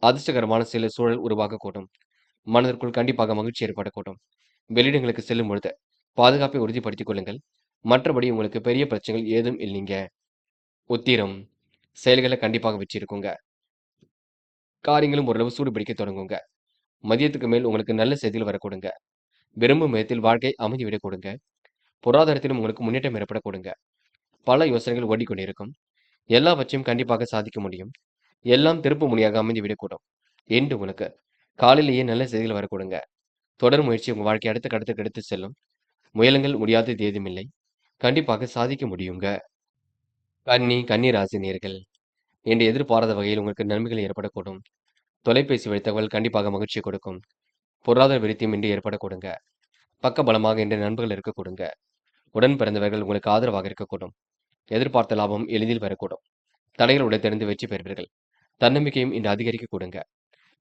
அதிர்ஷ்டகரமான சில சூழல் உருவாகக்கூடும். மனதிற்குள் கண்டிப்பாக மகிழ்ச்சி ஏற்படக்கூடும். வெளியிடங்களுக்கு செல்லும் பொழுது பாதுகாப்பை உறுதிப்படுத்திக் கொள்ளுங்கள். மற்றபடி உங்களுக்கு பெரிய பிரச்சனைகள் ஏதும் இல்லைங்க. உத்திரம் செயல்களை கண்டிப்பாக வெற்றி இருக்குங்க. காரியங்களும் ஓரளவு சூடு பிடிக்க தொடங்குங்க. மதியத்துக்கு மேல் உங்களுக்கு நல்ல செய்திகள் வரக்கூடுங்க. விரும்பும் விதத்தில் வாழ்க்கை அமைதிவிடக் கொடுங்க. பொருளாதாரத்திலும் உங்களுக்கு முன்னேற்றம் ஏற்பட கொடுங்க. பல யோசனைகள் ஓடிக்கொண்டிருக்கும். எல்லாவற்றையும் கண்டிப்பாக சாதிக்க முடியும். எல்லாம் திருப்பு முனியாக அமைந்துவிடக்கூடும். என்று உங்களுக்கு காலையிலேயே நல்ல செய்திகள் வரக்கூடுங்க. தொடர் முயற்சி உங்க வாழ்க்கை அடுத்த கட்டத்துக்கு எடுத்து செல்லும். முயலுங்கள் முடியாதது ஏதுமில்லை. கண்டிப்பாக சாதிக்க முடியுங்க. கன்னி ராசி நேயர்கள் என்று எதிர்பாராத வகையில் உங்களுக்கு நன்மைகள் ஏற்படக்கூடும். தொலைபேசி வழி தகவல் கண்டிப்பாக மகிழ்ச்சி கொடுக்கும். பொருளாதார விருத்தியும் இன்று ஏற்படக்கூடுங்க. பக்க பலமாக இன்று நண்பர்கள் இருக்க கொடுங்க. உடன் பிறந்தவர்கள் உங்களுக்கு ஆதரவாக இருக்கக்கூடும். எதிர்பார்த்த லாபம் எளிதில் வரக்கூடும். தடைகள் உடைத்தெறிந்து வெற்றி பெறுவீர்கள். தன்னம்பிக்கையும் இன்று அதிகரிக்க கொடுங்க.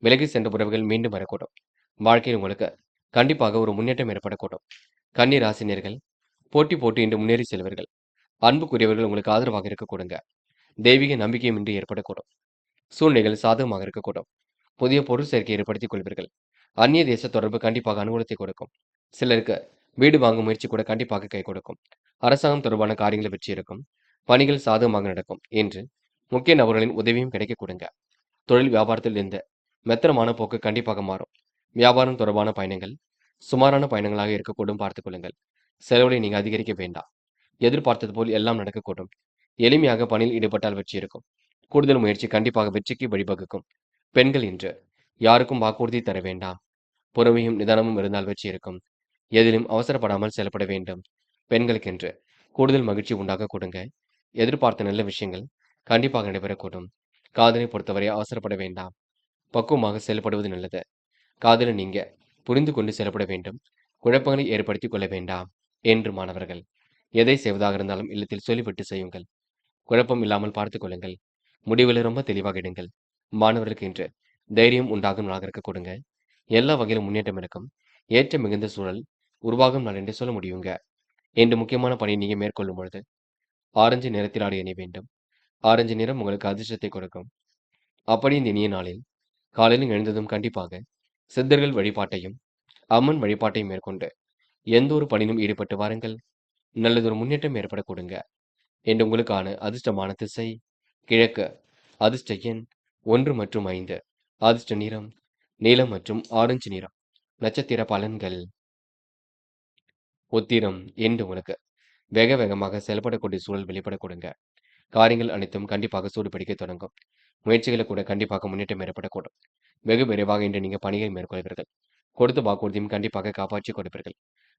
விலகி சென்ற உறவுகள் மீண்டும் வரக்கூடும். வாழ்க்கையில் உங்களுக்கு கண்டிப்பாக ஒரு முன்னேற்றம் ஏற்படக்கூடும். கன்னி ராசினியர்கள் போட்டி போட்டு இன்று முன்னேறி செல்வீர்கள். அன்புக்குரியவர்கள் உங்களுக்கு ஆதரவாக இருக்க கொடுங்க. தெய்வீக நம்பிக்கையும் இன்று ஏற்படக்கூடும். சூழ்நிலைகள் சாதகமாக இருக்கக்கூடும். புதிய பொருள் சேர்க்கை ஏற்படுத்திக் கொள்வீர்கள். அந்நிய தேச தொடர்பு கண்டிப்பாக அனுகூலத்தை கொடுக்கும். சிலருக்கு வீடு வாங்கும் முயற்சி கூட கண்டிப்பாக கை கொடுக்கும். அரசாங்கம் தொடர்பான காரியங்கள் வெற்றி இருக்கும். பணிகள் சாதகமாக நடக்கும் என்று முக்கிய நபர்களின் உதவியும் கிடைக்க கொடுங்க. தொழில் வியாபாரத்தில் இருந்த மெத்தனமான போக்கு கண்டிப்பாக மாறும். வியாபாரம் தொடர்பான பயணங்கள் சுமாரான பயணங்களாக இருக்கக்கூடும். பார்த்துக் கொள்ளுங்கள். செலவுகளை நீங்க அதிகரிக்க வேண்டாம். எதிர்பார்த்தது போல் எல்லாம் நடக்கக்கூடும். எளிமையாக பணியில் ஈடுபட்டால் வெற்றி இருக்கும். கூடுதல் முயற்சி கண்டிப்பாக வெற்றிக்கு வழிவகுக்கும். பெண்கள் இன்று யாருக்கும் வாக்குறுதி தர வேண்டாம். பொறுமையும் நிதானமும் இருந்தால் வெற்றி இருக்கும். எதிலும் அவசரப்படாமல் செயல்பட வேண்டும். பெண்களுக்கென்று கூடுதல் மகிழ்ச்சி உண்டாக கொடுங்க. எதிர்பார்த்த நல்ல விஷயங்கள் கண்டிப்பாக நடைபெறக்கூடும். காதலை பொறுத்தவரை அவசரப்பட வேண்டாம். பக்குவமாக செயல்படுவது நல்லது. காதலை நீங்க புரிந்து கொண்டு செயல்பட வேண்டும். குழப்பங்களை ஏற்படுத்திக் கொள்ள வேண்டாம். என்று மாணவர்கள் எதை செய்வதாக இருந்தாலும் இல்லத்தில் சொல்லிவிட்டு செய்யுங்கள். குழப்பம் இல்லாமல் பார்த்துக் கொள்ளுங்கள். முடிவில் ரொம்ப தெளிவாக எடுங்கள். மாணவர்களுக்கு இன்று தைரியம் உண்டாகும் நாளாக இருக்க கொடுங்க. எல்லா வகையிலும் முன்னேற்றம் இருக்கும். ஏற்ற மிகுந்த சூழல் உருவாகும் நாள் என்று சொல்ல முடியுங்க. என்று முக்கியமான பணியை நீங்க மேற்கொள்ளும் பொழுது ஆரஞ்சு நிறத்தில் ஆடை அணிய வேண்டும். ஆரஞ்சு நிறம் உங்களுக்கு அதிர்ஷ்டத்தை கொடுக்கும். அப்படி இந்த இனிய நாளில் காலையில் எழுந்ததும் கண்டிப்பாக சித்தர்கள் வழிபாட்டையும், அம்மன் வழிபாட்டையும் மேற்கொண்டு எந்த ஒரு பணியிலும் ஈடுபட்டு வாருங்கள். நல்லதொரு முன்னேற்றம் ஏற்பட கொடுங்க. என்று உங்களுக்கான அதிர்ஷ்டமான திசை கிழக்கு. அதிர்ஷ்ட எண் 1 மற்றும் 5. அதிர்ஷ்ட நிறம் நீலம் மற்றும் ஆரஞ்சு நிறம். நட்சத்திர பலன்கள். உத்திரம் என்று உங்களுக்கு வேக வேகமாக செயல்படக்கூடிய சூழல் வெளிப்பட கொடுங்க. காரியங்கள் அனைத்தும் கண்டிப்பாக சூடுபிடிக்க தொடங்கும். முயற்சிகளை கூட கண்டிப்பாக முன்னேற்றம் ஏற்படக்கூடும். வெகு விரைவாக இன்று நீங்க பணிகளை மேற்கொள்வீர்கள். கொடுத்த வாக்குறுதியும் கண்டிப்பாக காப்பாற்றி கொடுப்பீர்கள்.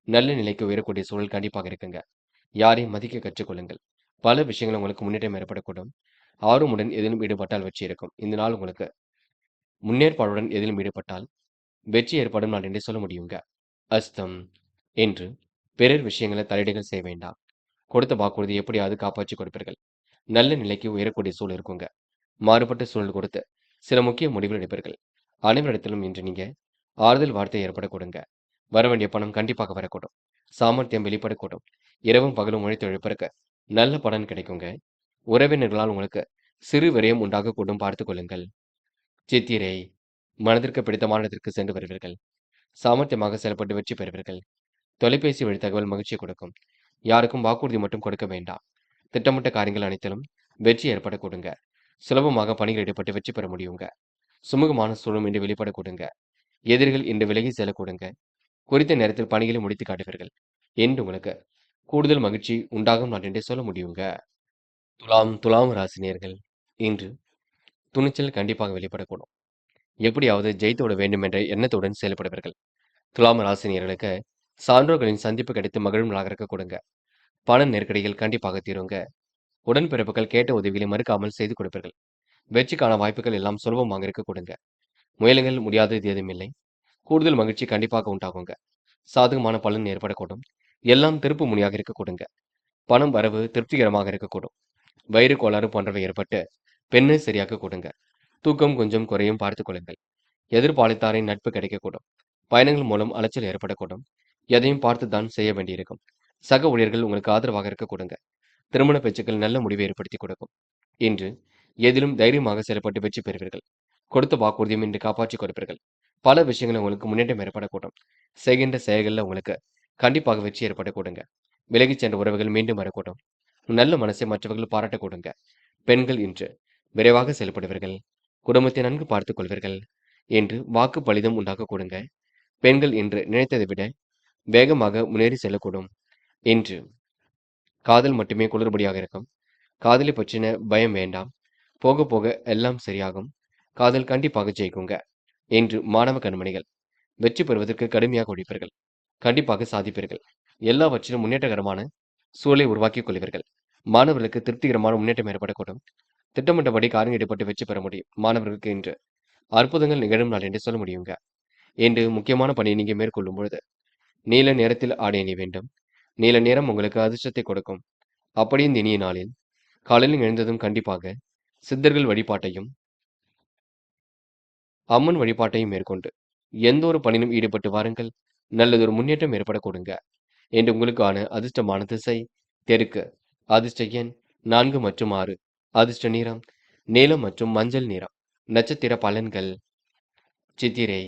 நல்ல நிலைக்கு உயரக்கூடிய சூழல் கண்டிப்பாக இருக்குங்க. யாரையும் மதிக்க கற்றுக்கொள்ளுங்கள். பல விஷயங்கள் உங்களுக்கு முன்னேற்றம் ஏற்படக்கூடும். ஆர்வமுடன் எதிலும் ஈடுபட்டால் வெற்றி இருக்கும். இந்த நாள் உங்களுக்கு முன்னேற்பாடுடன் எதிலும் ஈடுபட்டால் வெற்றி ஏற்படும் நாள் என்றே சொல்ல முடியுங்க. அஸ்தம் என்று பிறர் விஷயங்களை தலையீடுகள் செய்ய வேண்டாம். கொடுத்த வாக்குறுதி எப்படியாவது காப்பாற்றி கொடுப்பீர்கள். நல்ல நிலைக்கு உயரக்கூடிய சூழல் இருக்குங்க. மாறுபட்ட சூழல் கொடுத்து சில முக்கிய முடிவுகள் எடுப்பீர்கள். அனைவரிடத்திலும் இன்று நீங்க ஆறுதல் வார்த்தை ஏற்பட கொடுங்க. வர வேண்டிய பணம் கண்டிப்பாக வரக்கூடும். சாமர்த்தியம் வெளிப்படக்கூடும். இரவும் பகலும் உழைத்து உழைப்பிற்கு நல்ல பலன் கிடைக்குங்க. உறவினர்களால் உங்களுக்கு சிறு விரயம் உண்டாகக்கூடும், பார்த்துக் கொள்ளுங்கள். சித்திரை மனதிற்கு பிடித்தமான இடத்திற்கு சென்று வருவீர்கள். சாமர்த்தியமாக செயல்பட்டு வெற்றி பெறுவீர்கள். தொலைபேசி வழி தகவல் மகிழ்ச்சியை கொடுக்கும். யாருக்கும் வாக்குறுதி மட்டும் கொடுக்க வேண்டாம். திட்டமிட்ட காரியங்கள் அனைத்திலும் வெற்றி ஏற்பட கொடுங்க. சுலபமாக பணிகள் ஈடுபட்டு வெற்றி பெற முடியுங்க. சுமூகமான சூழலும் இன்று வெளிப்பட கொடுங்க. எதிரிகள் இன்று விலகி செல்ல கொடுங்க. குறித்த நேரத்தில் பணிகளை முடித்து காட்டுவீர்கள். என்று உங்களுக்கு கூடுதல் மகிழ்ச்சி உண்டாகும் நாள் என்றே சொல்ல முடியுங்க. துலாம் ராசினியர்கள் இன்று துணிச்சல் கண்டிப்பாக வெளிப்படக்கூடும். எப்படியாவது ஜெயித்து விட வேண்டும் என்ற எண்ணத்துடன் செயல்படுவீர்கள். துலாம் ராசினியர்களுக்கு சான்றோர்களின் சந்திப்பு கிடைத்து மகிழும் நாளாக இருக்க கொடுங்க. பண நெருக்கடிகள் கண்டிப்பாக தீருங்க. உடன்பிறப்புகள் கேட்ட உதவிகளை மறுக்காமல் செய்து கொடுப்பீர்கள். வெற்றிக்கான வாய்ப்புகள் எல்லாம் சுலபமாக இருக்க கொடுங்க. முயலுங்கள், முடியாதது ஏதுமில்லை. கூடுதல் மகிழ்ச்சி கண்டிப்பாக உண்டாகுங்க. சாதகமான பலன் ஏற்படக்கூடும். எல்லாம் திருப்பு முனியாக இருக்க கொடுங்க. பணம் வரவு திருப்திகரமாக இருக்கக்கூடும். வயிறு கோளாறு போன்றவை ஏற்பட்டு பெண்ணை சரியாக கொடுங்க. தூக்கம் கொஞ்சம் குறையும், பார்த்துக் கொள்ளுங்கள். எதிர்பாலித்தாரின் நட்பு கிடைக்கக்கூடும். பயணங்கள் மூலம் அலைச்சல் ஏற்படக்கூடும். எதையும் பார்த்து தான் செய்ய வேண்டியிருக்கும். சக ஊழியர்கள் உங்களுக்கு ஆதரவாக இருக்க கொடுங்க. திருமண பேச்சுக்கள் நல்ல முடிவை ஏற்படுத்தி கொடுக்கும். இன்று எதிலும் தைரியமாக செயல்பட்டு வெற்றி பெறுவீர்கள். கொடுத்த வாக்குறுதியும் இன்று காப்பாற்றி கொடுப்பீர்கள். பல விஷயங்கள் உங்களுக்கு முன்னேற்றம் ஏற்படக்கூடும். செய்கின்ற செயல்களில் உங்களுக்கு கண்டிப்பாக வெற்றி ஏற்பட கொடுங்க. விலகிச் சென்ற உறவுகள் மீண்டும் வரக்கூடும். நல்ல மனசை மற்றவர்கள் பாராட்ட கொடுங்க. பெண்கள் இன்று விரைவாக செயல்படுவீர்கள். குடும்பத்தை நன்கு பார்த்துக் கொள்வீர்கள் என்று வாக்கு பலிதம் உண்டாக்க கொடுங்க. பெண்கள் இன்று நினைத்ததை விட வேகமாக முன்னேறி செல்லக்கூடும். இன்று காதல் மட்டுமே குளறுபடியாக இருக்கும். காதலை பற்றின பயம் வேண்டாம். போக போக எல்லாம் சரியாகும். காதல் கண்டிப்பாக ஜெயிக்குங்க. என்று மாணவ கண்மணிகள் வெற்றி பெறுவதற்கு கடுமையாக உழைப்பீர்கள். கண்டிப்பாக சாதிப்பீர்கள். எல்லாவற்றிலும் முன்னேற்றகரமான சூழலை உருவாக்கிக் கொள்வீர்கள். மாணவர்களுக்கு திருப்திகரமான முன்னேற்றம் ஏற்படக்கூடும். திட்டமிட்டபடி காரியம் ஈடுபட்டு வெற்றி பெற முடியும். மாணவர்களுக்கு இன்று அற்புதங்கள் நிகழும் நாள் என்று சொல்ல முடியுங்க. என்று முக்கியமான பணியை நீங்க மேற்கொள்ளும் பொழுது நீல நிறத்தில் ஆடை அணிய வேண்டும். நீல நிறம் உங்களுக்கு அதிர்ஷ்டத்தை கொடுக்கும். அப்படி இந்த இனிய நாளில் காலையில் எழுந்ததும் கண்டிப்பாக சித்தர்கள் வழிபாட்டையும், அம்மன் வழிபாட்டையும் மேற்கொண்டு எந்த ஒரு பணியிலும் ஈடுபட்டு வாருங்கள். நல்லதொரு முன்னேற்றம் ஏற்பட கொடுங்க. என்று உங்களுக்கான அதிர்ஷ்டமான திசை தெற்கு. அதிர்ஷ்ட எண் 4 மற்றும் 6. அதிர்ஷ்ட நிறம் நீலம் மற்றும் மஞ்சள் நிறம். நட்சத்திர பலன்கள். சித்திரை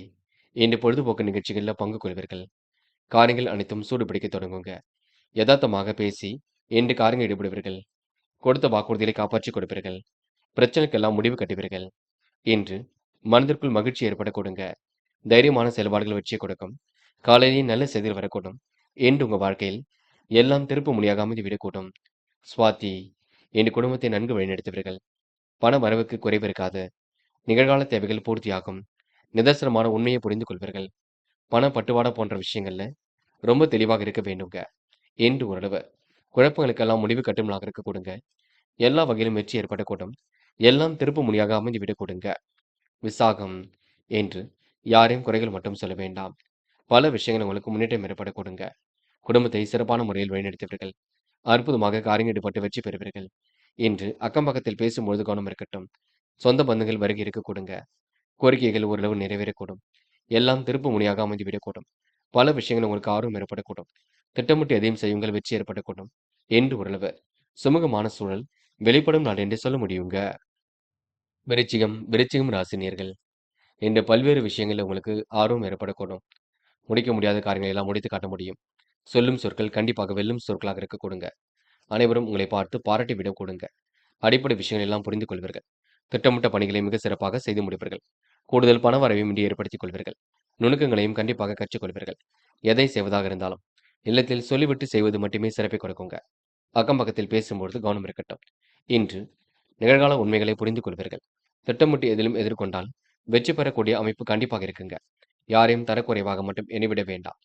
இன்று பொழுதுபோக்கு நிகழ்ச்சிகளில் பங்கு கொள்வீர்கள். காரியங்கள் அனைத்தும் சூடுபிடிக்க தொடங்குங்க. யதார்த்தமாக பேசி இன்று காரியங்கள் ஈடுபடுவீர்கள். கொடுத்த வாக்குறுதிகளை காப்பாற்றி கொடுப்பீர்கள். பிரச்சனைக்கெல்லாம் முடிவு கட்டுவீர்கள். இன்று மனதிற்குள் மகிழ்ச்சி ஏற்பட கொடுங்க. தைரியமான செயல்பாடுகள் வெற்றியை கொடுக்கும். காலையிலேயே நல்ல செய்திகள் வரக்கூடும். என்று உங்க வாழ்க்கையில் எல்லாம் திருப்பு முனையாக அமைந்து விடக்கூடும். சுவாதி இன்று குடும்பத்தை நன்கு வழிநடத்துவீர்கள். பண வரவுக்கு குறைவு இருக்காது. நிகழ்கால தேவைகள் பூர்த்தியாகும். நிதர்சனமான உண்மையை புரிந்து கொள்வீர்கள். பண பட்டுவாடா போன்ற விஷயங்கள்ல ரொம்ப தெளிவாக இருக்க வேண்டுங்க. என்று ஓரளவு குழப்பங்களுக்கெல்லாம் முடிவு கட்டும் நாளாக இருக்க கொடுங்க. எல்லா வகையிலும் வெற்றி ஏற்படக்கூடும். எல்லாம் திருப்பு முனையாக அமைந்து விடக் கொடுங்க. விசாகம் என்று யாரையும் குறைகள் மட்டும் சொல்ல வேண்டாம். பல விஷயங்கள் உங்களுக்கு முன்னேற்றம் ஏற்பட கொடுங்க. குடும்பத்தை சிறப்பான முறையில் வழிநடத்துவீர்கள். அற்புதமாக காரியம் ஈடுபட்டு வெற்றி பெறுவீர்கள். இன்று அக்கம் பக்கத்தில் பேசும்பொழுது கவனம் இருக்கட்டும். சொந்த பந்தங்கள் வருகை இருக்க கொடுங்க. கோரிக்கைகள் ஓரளவு நிறைவேறக்கூடும். எல்லாம் திருப்பு முனையாக அமைந்து விடக்கூடும். பல விஷயங்கள் உங்களுக்கு ஆர்வம் ஏற்படக்கூடும். திட்டமிட்டு எதையும் செய்யுங்கள், வெற்றி ஏற்படக்கூடும். என்று ஓரளவு சுமூகமான சூழல் வெளிப்படும் நாள் என்று சொல்ல முடியுங்க. விருச்சிகம் ராசினியர்கள் இன்று பல்வேறு விஷயங்கள்ல உங்களுக்கு ஆர்வம் ஏற்படக்கூடும். முடிக்க முடியாத காரியங்களை எல்லாம் முடித்து காட்ட முடியும். சொல்லும் சொற்கள் கண்டிப்பாக வெல்லும் சொற்களாக இருக்க கொடுங்க. அனைவரும் உங்களை பார்த்து பாராட்டி விட கொடுங்க. அடிப்படை விஷயங்கள் எல்லாம் புரிந்து கொள்வீர்கள். திட்டமிட்ட பணிகளை மிக சிறப்பாக செய்து முடிப்பீர்கள். கூடுதல் பண வரவையும் இன்று ஏற்படுத்திக் கொள்வீர்கள். நுணுக்கங்களையும் கண்டிப்பாக கற்றுக்கொள்வீர்கள். எதை செய்வதாக இருந்தாலும் இல்லத்தில் சொல்லிவிட்டு செய்வது மட்டுமே சிறப்பை கொடுக்குங்க. அக்கம் பக்கத்தில் பேசும்பொழுது கவனம் இருக்கட்டும். இன்று நிகழ்கால உண்மைகளை புரிந்து கொள்வீர்கள். திட்டமிட்டு எதிலும் எதிர்கொண்டால் வெற்றி பெறக்கூடிய அமைப்பு கண்டிப்பாக இருக்குங்க. யாரையும் தரக்குறைவாக மட்டும் எண்ணிவிட வேண்டாம்.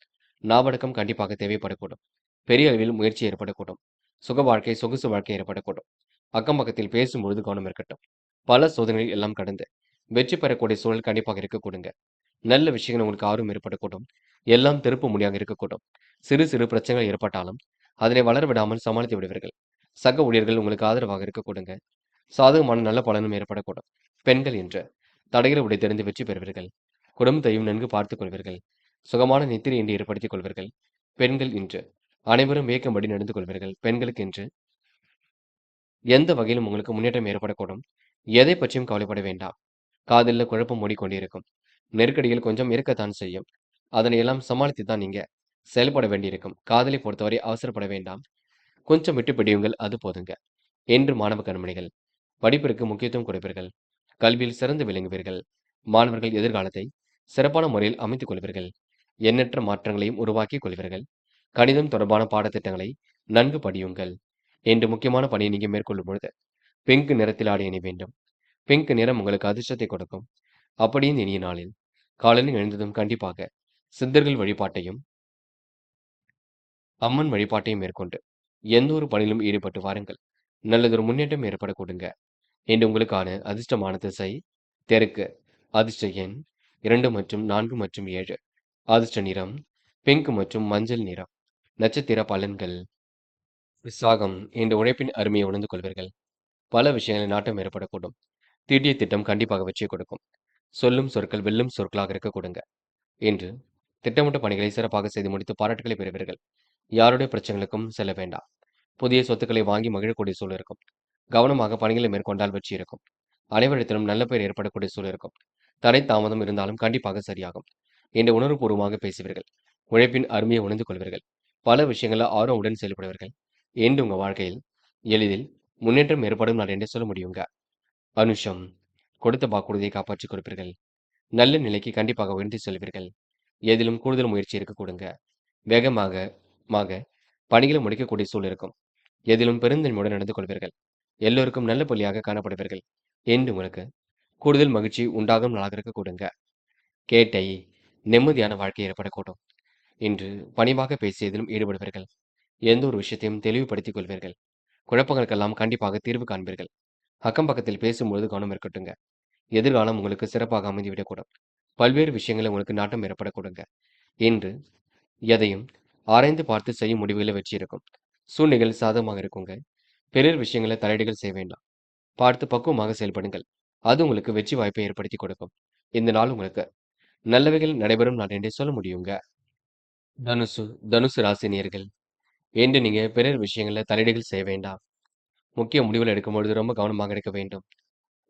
நாவடக்கம் கண்டிப்பாக தேவைப்படக்கூடும். பெரிய அளவில் முயற்சி ஏற்படக்கூடும். சுக வாழ்க்கை சொகுசு வாழ்க்கை ஏற்படக்கூடும். அக்கம் பக்கத்தில் பேசும்பொழுது கவனம் இருக்கட்டும். பல சோதனைகள் எல்லாம் கடந்து வெற்றி பெறக்கூடிய சூழல் கண்டிப்பாக இருக்கக்கூடுங்க. நல்ல விஷயங்கள் உங்களுக்கு ஆர்வம் ஏற்படக்கூடும். எல்லாம் திருப்ப முடியாத இருக்கக்கூடும். சிறு சிறு பிரச்சனைகள் ஏற்பட்டாலும் அதனை வளர விடாமல் சமாளித்து விடுவீர்கள். சக ஊழியர்கள் உங்களுக்கு ஆதரவாக இருக்கக்கூடுங்க. சாதகமான நல்ல பலனும் ஏற்படக்கூடும். பெண்கள் என்ற தடைகளை உடைத்தெறிந்து வெற்றி பெறுவீர்கள். குடும்பத்தையும் நன்கு பார்த்துக் கொள்வீர்கள். சுகமான நித்திரை இன்றி ஏற்படுத்திக் கொள்வீர்கள். பெண்கள் இன்று அனைவரும் வியக்கும்படி நடந்து கொள்வீர்கள். பெண்களுக்கு இன்று எந்த வகையிலும் உங்களுக்கு முன்னேற்றம் ஏற்படக்கூடும். எதை பற்றியும் கவலைப்பட வேண்டாம். காதலில் குழப்பம் ஓடிக்கொண்டிருக்கும். நெருக்கடிகள் கொஞ்சம் இருக்கத்தான் செய்யும். அதனை எல்லாம் சமாளித்து தான் நீங்க செயல்பட வேண்டியிருக்கும். காதலை பொறுத்தவரை அவசரப்பட வேண்டாம். கொஞ்சம் விட்டு பிடியுங்கள், அது போதுங்க. என்று மாணவ கண்மணிகள் படிப்பிற்கு முக்கியத்துவம் கொடுப்பீர்கள். கல்வியில் சிறந்து விளங்குவீர்கள். மாணவர்கள் எதிர்காலத்தை சிறப்பான முறையில் அமைத்துக் கொள்வீர்கள். எண்ணற்ற மாற்றங்களையும் உருவாக்கிக் கொள்வீர்கள். கணிதம் தொடர்பான பாடத்திட்டங்களை நன்கு படியுங்கள். என்று முக்கியமான பணியை நீங்க மேற்கொள்ளும் பொழுது பிங்க் நிறத்தில் ஆடை அணி வேண்டும். பிங்க் நிறம் உங்களுக்கு அதிர்ஷ்டத்தை கொடுக்கும். அப்படியே இந்த இனிய நாளில் காலையில் எழுந்ததும் கண்டிப்பாக சித்தர்கள் வழிபாட்டையும் அம்மன் வழிபாட்டையும் மேற்கொண்டு எந்த ஒரு பணியிலும் ஈடுபட்டு வாருங்கள். நல்லதொரு முன்னேற்றம் ஏற்பட கொடுங்க. இன்று உங்களுக்கான அதிர்ஷ்டமான திசை தெற்கு. அதிர்ஷ்ட எண் 2 மற்றும் 4 மற்றும் 7. அதிர்ஷ்ட நிறம் பிங்க் மற்றும் மஞ்சள் நிறம். நட்சத்திர பலன்கள். விசாகம் இந்த உழைப்பின் அருமையை உணர்ந்து கொள்வீர்கள். பல விஷயங்களில் நாட்டம் ஏற்படக்கூடும். தீட்டிய திட்டம் கண்டிப்பாக வெற்றியை கொடுக்கும். சொல்லும் சொற்கள் வெல்லும் சொற்களாக இருக்க கொடுங்க. இன்று திட்டமிட்ட பணிகளை சிறப்பாக செய்து முடித்து பாராட்டுகளை பெறுவீர்கள். யாருடைய பிரச்சனைகளுக்கும் செல்ல வேண்டாம். புதிய சொத்துக்களை வாங்கி மகிழக்கூடிய சூழல் இருக்கும். கவனமாக பணிகளை மேற்கொண்டால் வெற்றி இருக்கும். அனைவரிடத்திலும் நல்ல பெயர் ஏற்படக்கூடிய சூழல் இருக்கும். தடை தாமதம் இருந்தாலும் கண்டிப்பாக சரியாகும். இன்று உணர்வுபூர்வமாக பேசுவீர்கள். உழைப்பின் அருமையை உணர்ந்து கொள்வீர்கள். பல விஷயங்களில் ஆர்வமுடன் செயல்படுவீர்கள். என்று உங்க வாழ்க்கையில் எளிதில் முன்னேற்றம் ஏற்படும் நாள் என்று சொல்ல முடியுங்க. அனுஷம் கொடுத்த வாக்குறுதியை காப்பாற்றிக் கொடுப்பீர்கள். நல்ல நிலைக்கு கண்டிப்பாக உயர்த்தி செல்வீர்கள். எதிலும் கூடுதல் முயற்சி இருக்க கொடுங்க. வேகமாக பணிகளை முடிக்கக்கூடிய சூழல் இருக்கும். எதிலும் பெருந்தன்மையுடன் நடந்து கொள்வீர்கள். எல்லோருக்கும் நல்ல புள்ளியாக காணப்படுவீர்கள். என்று உங்களுக்கு கூடுதல் மகிழ்ச்சி உண்டாகும் நாளாக இருக்க கொடுங்க. கேட்டை நிம்மதியான வாழ்க்கை ஏற்படக்கூடும். இன்று பணிவாக பேசியதிலும் ஈடுபடுவீர்கள். எந்த ஒரு விஷயத்தையும் தெளிவுபடுத்திக் கொள்வீர்கள். குழப்பங்களுக்கெல்லாம் கண்டிப்பாக தீர்வு காண்பீர்கள். அக்கம் பக்கத்தில் பேசும்பொழுது கவனம் இருக்கட்டுங்க. எதிர்காலம் உங்களுக்கு சிறப்பாக அமைந்துவிடக்கூடும். பல்வேறு விஷயங்களை உங்களுக்கு நாட்டம் ஏற்படக்கூடுங்க. இன்று எதையும் ஆராய்ந்து பார்த்து செய்யும் முடிவுகளை வெற்றி இருக்கும். சூழ்நிலைகள் சாதகமாக இருக்குங்க. பெரிய விஷயங்களை தலையீடுகள் செய்ய வேண்டாம். பார்த்து பக்குவமாக செயல்படுங்கள். அது உங்களுக்கு வெற்றி வாய்ப்பை ஏற்படுத்தி கொடுக்கும். இந்த நாள் உங்களுக்கு நல்லவைகள் நடைபெறும் நாள் என்றே சொல்ல முடியுங்க. தனுசு தனுசு ராசி நேயர்கள் என்று நீங்க பிறர் விஷயங்கள்ல தலையீடுகள் செய்ய வேண்டாம். முக்கிய முடிவுகள் எடுக்கும் பொழுது ரொம்ப கவனமாக எடுக்க வேண்டும்.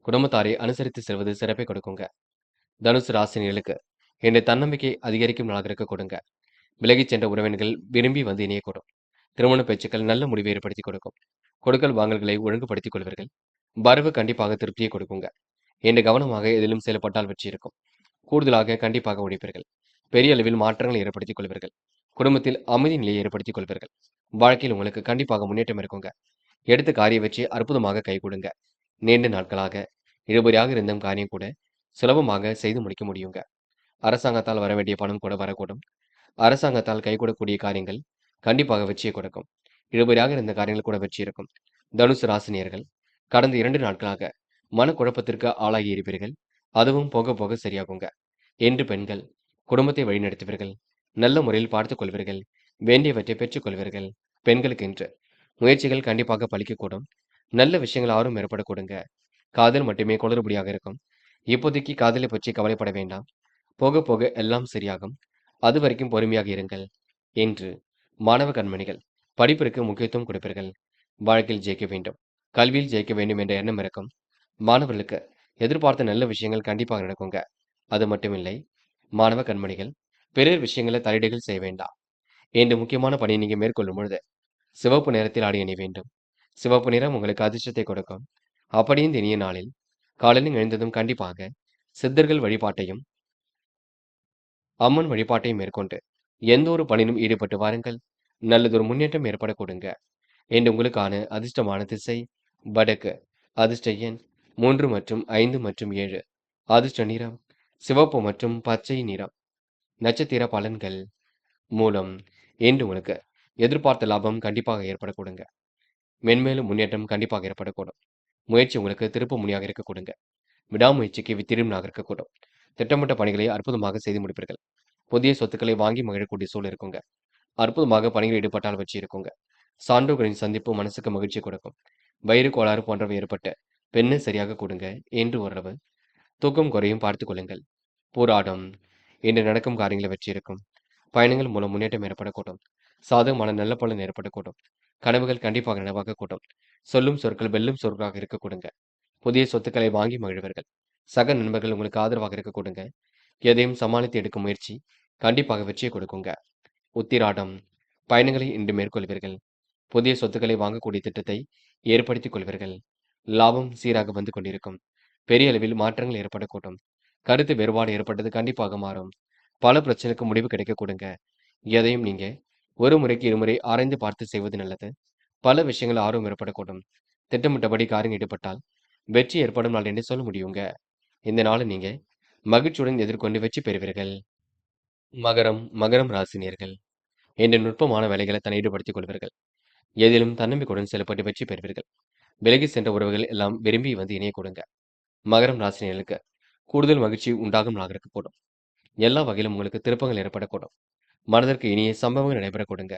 குடும்பத்தாரை அனுசரித்து செல்வது சிறப்பை கொடுக்குங்க. தனுசு ராசினியர்களுக்கு இன்று தன்னம்பிக்கை அதிகரிக்கும் நாளாக இருக்க கொடுங்க. விலகிச் சென்ற உறவினர்கள் விரும்பி வந்து இணையக்கூடும். திருமண பேச்சுக்கள் நல்ல முடிவை ஏற்படுத்தி கொடுக்கும். கொடுக்கல் வாங்கல்களை ஒழுங்குபடுத்திக் கொள்வீர்கள். வரவு கண்டிப்பாக திருப்தியை கொடுக்குங்க. இன்று கவனமாக எதிலும் செயல்பட்டால் வெற்றி இருக்கும். கூடுதலாக கண்டிப்பாக உழைப்பீர்கள். பெரிய அளவில் மாற்றங்களை ஏற்படுத்திக் கொள்வீர்கள். குடும்பத்தில் அமைதி நிலையை ஏற்படுத்திக் கொள்வீர்கள். வாழ்க்கையில் உங்களுக்கு கண்டிப்பாக முன்னேற்றம் இருக்குங்க. எடுத்த காரிய வெற்றி அற்புதமாக கை கொடுங்க. நீண்ட நாட்களாக இழுபறியாக இருந்த காரியம் கூட சுலபமாக செய்து முடிக்க முடியுங்க. அரசாங்கத்தால் வர வேண்டிய பணம் கூட வரக்கூடும். அரசாங்கத்தால் கைகூடக்கூடிய காரியங்கள் கண்டிப்பாக வெற்றியை கொடுக்கும். இழுபறியாக இருந்த காரியங்கள் கூட வெற்றி இருக்கும். தனுசு ராசினியர்கள் கடந்த 2 நாட்களாக மனக்குழப்பத்திற்கு ஆளாகி இருப்பீர்கள். அதுவும் போக போக சரியாகுங்க. என்று பெண்கள் குடும்பத்தை வழிநடத்துவீர்கள். நல்ல முறையில் பார்த்துக் கொள்வீர்கள். வேண்டியவற்றை பெற்றுக் கொள்வீர்கள். பெண்களுக்கு இன்று முயற்சிகள் கண்டிப்பாக பலிக்கக்கூடும். நல்ல விஷயங்கள் ஆர்வம் ஏற்படக்கூடுங்க. காதல் மட்டுமே குளறுபடியாக இருக்கும். இப்போதைக்கு காதலை பற்றி கவலைப்பட வேண்டாம். போக போக எல்லாம் சரியாகும். அது வரைக்கும் பொறுமையாக இருங்கள். என்று மாணவ கண்மணிகள் படிப்பிற்கு முக்கியத்துவம் கொடுப்பீர்கள். வாழ்க்கையில் ஜெயிக்க வேண்டும். கல்வியில் ஜெயிக்க வேண்டும் என்ற எண்ணம் இருக்கும். மாணவர்களுக்கு எதிர்பார்த்த நல்ல விஷயங்கள் கண்டிப்பாக நடக்குங்க. அது மட்டுமில்லை, மாணவ கண்மணிகள், பிறர் விஷயங்களில் தலையீடுகள் செய்ய வேண்டாம். இன்று முக்கியமான பணியை நீங்க மேற்கொள்ளும் பொழுது, சிவப்பு நிறத்தில் ஆடை அணிய வேண்டும். சிவப்பு நிறம் உங்களுக்கு அதிர்ஷ்டத்தை கொடுக்கும். அப்படி இந்த இனிய நாளில் காலையில் எழுந்ததும் கண்டிப்பாக சித்தர்கள் வழிபாட்டையும், அம்மன் வழிபாட்டையும் மேற்கொண்டு எந்த ஒரு பணியிலும் ஈடுபட்டு வாருங்கள். நல்லதொரு முன்னேற்றம் ஏற்பட கொடுங்க. இன்று உங்களுக்கான அதிர்ஷ்டமான திசை வடக்கு. அதிர்ஷ்ட எண் 3 மற்றும் 5 மற்றும் 7. அதிர்ஷ்ட நிறம் சிவப்பு மற்றும் பச்சை நிறம். நட்சத்திர பலன்கள். மூலம். இன்று உங்களுக்கு எதிர்பார்த்த லாபம் கண்டிப்பாக ஏற்பட கொடுங்க. மென்மேலும் முன்னேற்றம் கண்டிப்பாக ஏற்படக்கூடும். முயற்சி உங்களுக்கு திருப்பு முனையாக இருக்க கொடுங்க. விடாமுயற்சிக்கு வித்திடும்னாக இருக்கக்கூடும். திட்டமிட்ட பணிகளை அற்புதமாக செய்து முடிப்பீர்கள். புதிய சொத்துக்களை வாங்கி மகிழக்கூடிய சூழல் இருக்குங்க. அற்புதமாக பணியில் ஈடுபட்டால் வெற்றி இருக்குங்க. சான்றோர்களின் சந்திப்பு மனசுக்கு மகிழ்ச்சி கொடுக்கும். வயிறு கோளாறு போன்றவை ஏற்பட்ட பெண்ணை சரியாக கொடுங்க. என்று ஓரளவு தூக்கம் குறையும் பார்த்துக் கொள்ளுங்கள். போராடம். இன்று நடக்கும் காரியங்களில் வெற்றி இருக்கும். பயணங்கள் மூலம் முன்னேற்றம் ஏற்படக்கூடும். சாதகமான நல்ல பலன் ஏற்படக்கூடும். கனவுகள் கண்டிப்பாக நனவாகக்கூடும். சொல்லும் சொற்கள் வெல்லும் சொற்களாக இருக்க கொடுங்க. புதிய சொத்துக்களை வாங்கி மகிழ்வர்கள். சக நண்பர்கள் உங்களுக்கு ஆதரவாக இருக்க கொடுங்க. எதையும் சமாளித்து எடுக்கும் முயற்சி கண்டிப்பாக வெற்றியை கொடுக்குங்க. உத்திராடம். பயணங்களை இன்று மேற்கொள்வீர்கள். புதிய சொத்துக்களை வாங்கக்கூடிய திட்டத்தை ஏற்படுத்திக் கொள்வீர்கள். லாபம் சீராக வந்து கொண்டிருக்கும். பெரிய அளவில் மாற்றங்கள் ஏற்படக்கூடும். கருத்து வேறுபாடு ஏற்பட்டது கண்டிப்பாக மாறும். பல பிரச்சனைக்கு முடிவு கிடைக்க கொடுங்க. எதையும் நீங்க ஒரு முறைக்கு இருமுறை ஆராய்ந்து பார்த்து செய்வது நல்லது. பல விஷயங்கள் ஆர்வம் ஏற்படக்கூடும். திட்டமிட்டபடி காரியம் ஈடுபட்டால் வெற்றி ஏற்படும் நாள் என்று சொல்ல முடியுங்க. இந்த நாளை நீங்க மகிழ்ச்சியுடன் எதிர்கொண்டு வெற்றி பெறுவீர்கள். மகரம் ராசினியர்கள். இன்று நுட்பமான வேலைகளை தன்னை ஈடுபடுத்திக் கொள்வீர்கள். எதிலும் தன்னம்பிக்கையுடன் செயல்பட்டு வெற்றி பெறுவீர்கள். விலகி சென்ற உறவுகள் எல்லாம் விரும்பி வந்து இணைய கொடுங்க. மகரம் ராசினியர்களுக்கு கூடுதல் மகிழ்ச்சி உண்டாகும் நாளாக இருக்கக்கூடும். எல்லா வகையிலும் உங்களுக்கு திருப்பங்கள் ஏற்படக்கூடும். மனதிற்கு இனிய சம்பவங்கள் நடைபெற கொடுங்க.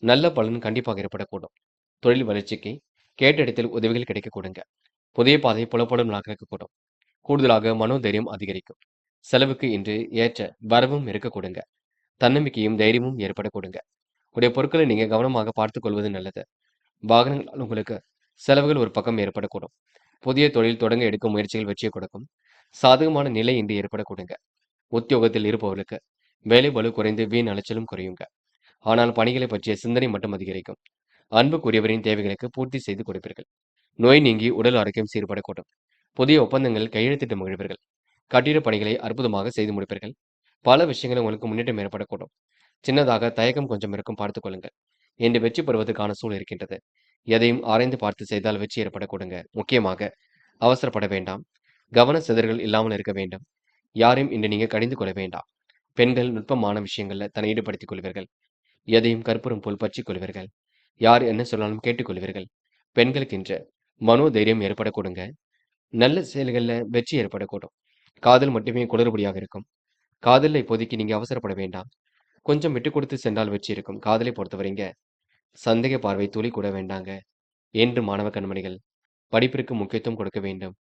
நல்ல பலன் கண்டிப்பாக ஏற்படக்கூடும். தொழில் வளர்ச்சிக்கு கேட்ட இடத்தில் உதவிகள் கிடைக்க கொடுங்க. புதிய பாதை புலப்படும் நாளாக இருக்கக்கூடும். கூடுதலாக மனோதைரியம் அதிகரிக்கும். செலவுக்கு இன்று ஏற்ற வரவும் இருக்க கொடுங்க. தன்னம்பிக்கையும் தைரியமும் ஏற்பட கொடுங்க. உடைய பொருட்களை நீங்க கவனமாக பார்த்துக் கொள்வது நல்லது. வாகனங்களால் உங்களுக்கு செலவுகள் ஒரு பக்கம் ஏற்படக்கூடும். புதிய தொழில் தொடங்க எடுக்கும் முயற்சிகள் வெற்றியை கொடுக்கும். சாதகமான நிலை இன்று ஏற்பட கொடுங்க. உத்தியோகத்தில் இருப்பவர்களுக்கு வேலை பளு குறைந்து வீண் அலைச்சலும் குறையுங்க. ஆனால் பணிகளை பற்றிய சிந்தனை மட்டும் அதிகரிக்கும். அன்புக்குரியவரின் தேவைகளுக்கு பூர்த்தி செய்து கொடுப்பீர்கள். நோய் நீங்கி உடல் ஆரோக்கியம் சீர்படக்கூடும். புதிய ஒப்பந்தங்கள் கையெழுத்திட்டு மகிழ்வீர்கள். கட்டிட பணிகளை அற்புதமாக செய்து முடிப்பீர்கள். பல விஷயங்கள் உங்களுக்கு முன்னேற்றம் ஏற்படக்கூடும். சின்னதாக தயக்கம் கொஞ்சம் இருக்கும் பார்த்துக் கொள்ளுங்கள். இன்று வெற்றி பெறுவதற்கான சூழல் இருக்கின்றது. எதையும் ஆராய்ந்து பார்த்து செய்தால் வெற்றி ஏற்பட கொடுங்க. முக்கியமாக அவசரப்பட வேண்டாம். கவன சிதறல்கள் இல்லாமல் இருக்க வேண்டும். யாரையும் இன்று நீங்க கடிந்து கொள்ள வேண்டாம். பெண்கள் நுட்பமான விஷயங்கள்ல தன்னை ஈடுபடுத்திக் கொள்வீர்கள். எதையும் கற்பூரம் போல் பற்றிக் கொள்வீர்கள். யார் என்ன சொன்னாலும் கேட்டுக்கொள்வீர்கள். பெண்களுக்கு இன்று மனோதைரியம் ஏற்பட கொடுங்க. நல்ல செயல்கள்ல வெற்றி ஏற்படக்கூடும். காதல் மட்டுமே குளறுபடியாக இருக்கும். காதல்ல இப்போதைக்கு நீங்க அவசரப்பட வேண்டாம். கொஞ்சம் விட்டு கொடுத்து சென்றால் வெற்றி இருக்கும். காதலை பொறுத்தவரைங்க சந்தேக பார்வை துளி கூட வேண்டாங்க. என்று மாணவ கண்மணிகள் படிப்பிற்கு முக்கியத்துவம் கொடுக்க வேண்டும்.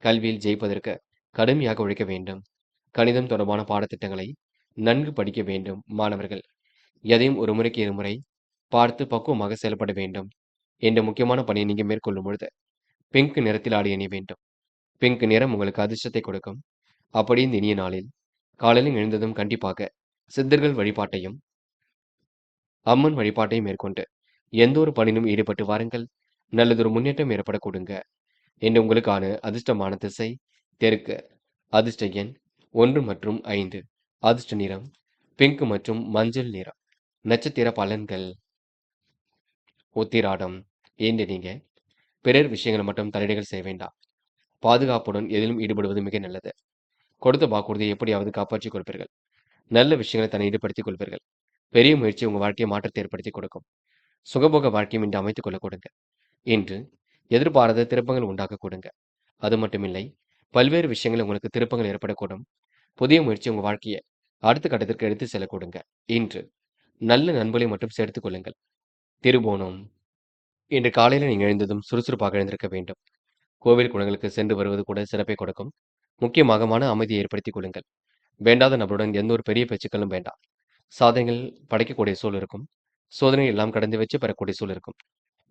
கல்வியில் ஜெயிப்பதற்கு கடுமையாக உழைக்க வேண்டும். கணிதம் தொடர்பான பாடத்திட்டங்களை நன்கு படிக்க வேண்டும். மாணவர்கள் எதையும் ஒரு முறைக்கு இருமுறை பார்த்து பக்குவமாக செயல்பட வேண்டும். என்ற முக்கியமான பணியை நீங்க மேற்கொள்ளும் பொழுது பிங்க் நிறத்தில் ஆடை அணிய வேண்டும். பிங்க் நிறம் உங்களுக்கு அதிர்ஷ்டத்தை கொடுக்கும். அப்படி இந்த இனிய நாளில் காலையில் எழுந்ததும் கண்டிப்பாக சித்தர்கள் வழிபாட்டையும், அம்மன் வழிபாட்டையும் மேற்கொண்டு எந்த ஒரு பணியிலும் ஈடுபட்டு வாருங்கள். நல்லதொரு முன்னேற்றம் ஏற்பட கொடுங்க. என்று உங்களுக்கான அதிர்ஷ்டமான திசை தெற்கு. அதிர்ஷ்ட எண் 1 மற்றும் 5. அதிர்ஷ்ட நிறம் பிங்க் மற்றும் மஞ்சள் நிறம். நட்சத்திர பலன்கள். உத்திராடம். இன்று நீங்க பிறர் விஷயங்களை மட்டும் தலையீடுகள் செய்ய வேண்டாம். பாதுகாப்புடன் எதிலும் ஈடுபடுவது மிக நல்லது. கொடுத்த வாக்குறுதியை எப்படியாவது காப்பாற்றிக் கொடுப்பீர்கள். நல்ல விஷயங்களை தன்னை ஈடுபடுத்திக் கொள்வீர்கள். பெரிய முயற்சி உங்க வாழ்க்கையை மாற்றத்தை ஏற்படுத்தி கொடுக்கும். சுகபோக வாழ்க்கையும் இன்று அமைத்துக் கொள்ள கொடுங்க. இன்று எதிர்பாராத திருப்பங்கள் உண்டாக்க கொடுங்க. அது மட்டுமில்லை, பல்வேறு விஷயங்கள் உங்களுக்கு திருப்பங்கள் ஏற்படக்கூடும். புதிய முயற்சி உங்க வாழ்க்கையை அடுத்த கட்டத்திற்கு எடுத்து செல்ல கொடுங்க. இன்று நல்ல நண்பர்களை மட்டும் சேர்த்துக் கொள்ளுங்கள். திருவோணம். இன்று காலையில நீங்க எழுந்ததும் சுறுசுறுப்பாக எழுந்திருக்க வேண்டும். கோவில் குளங்களுக்கு சென்று வருவது கூட சிறப்பை கொடுக்கும். முக்கியமாக மன அமைதியை ஏற்படுத்திக் கொள்ளுங்கள். வேண்டாத நபருடன் எந்த ஒரு பெரிய பேச்சுக்களும் வேண்டாம். சாதனைகள் படைக்கக்கூடிய சூழல் இருக்கும். சோதனை எல்லாம் கடந்து வெற்றி பெறக்கூடிய சூழல் இருக்கும்.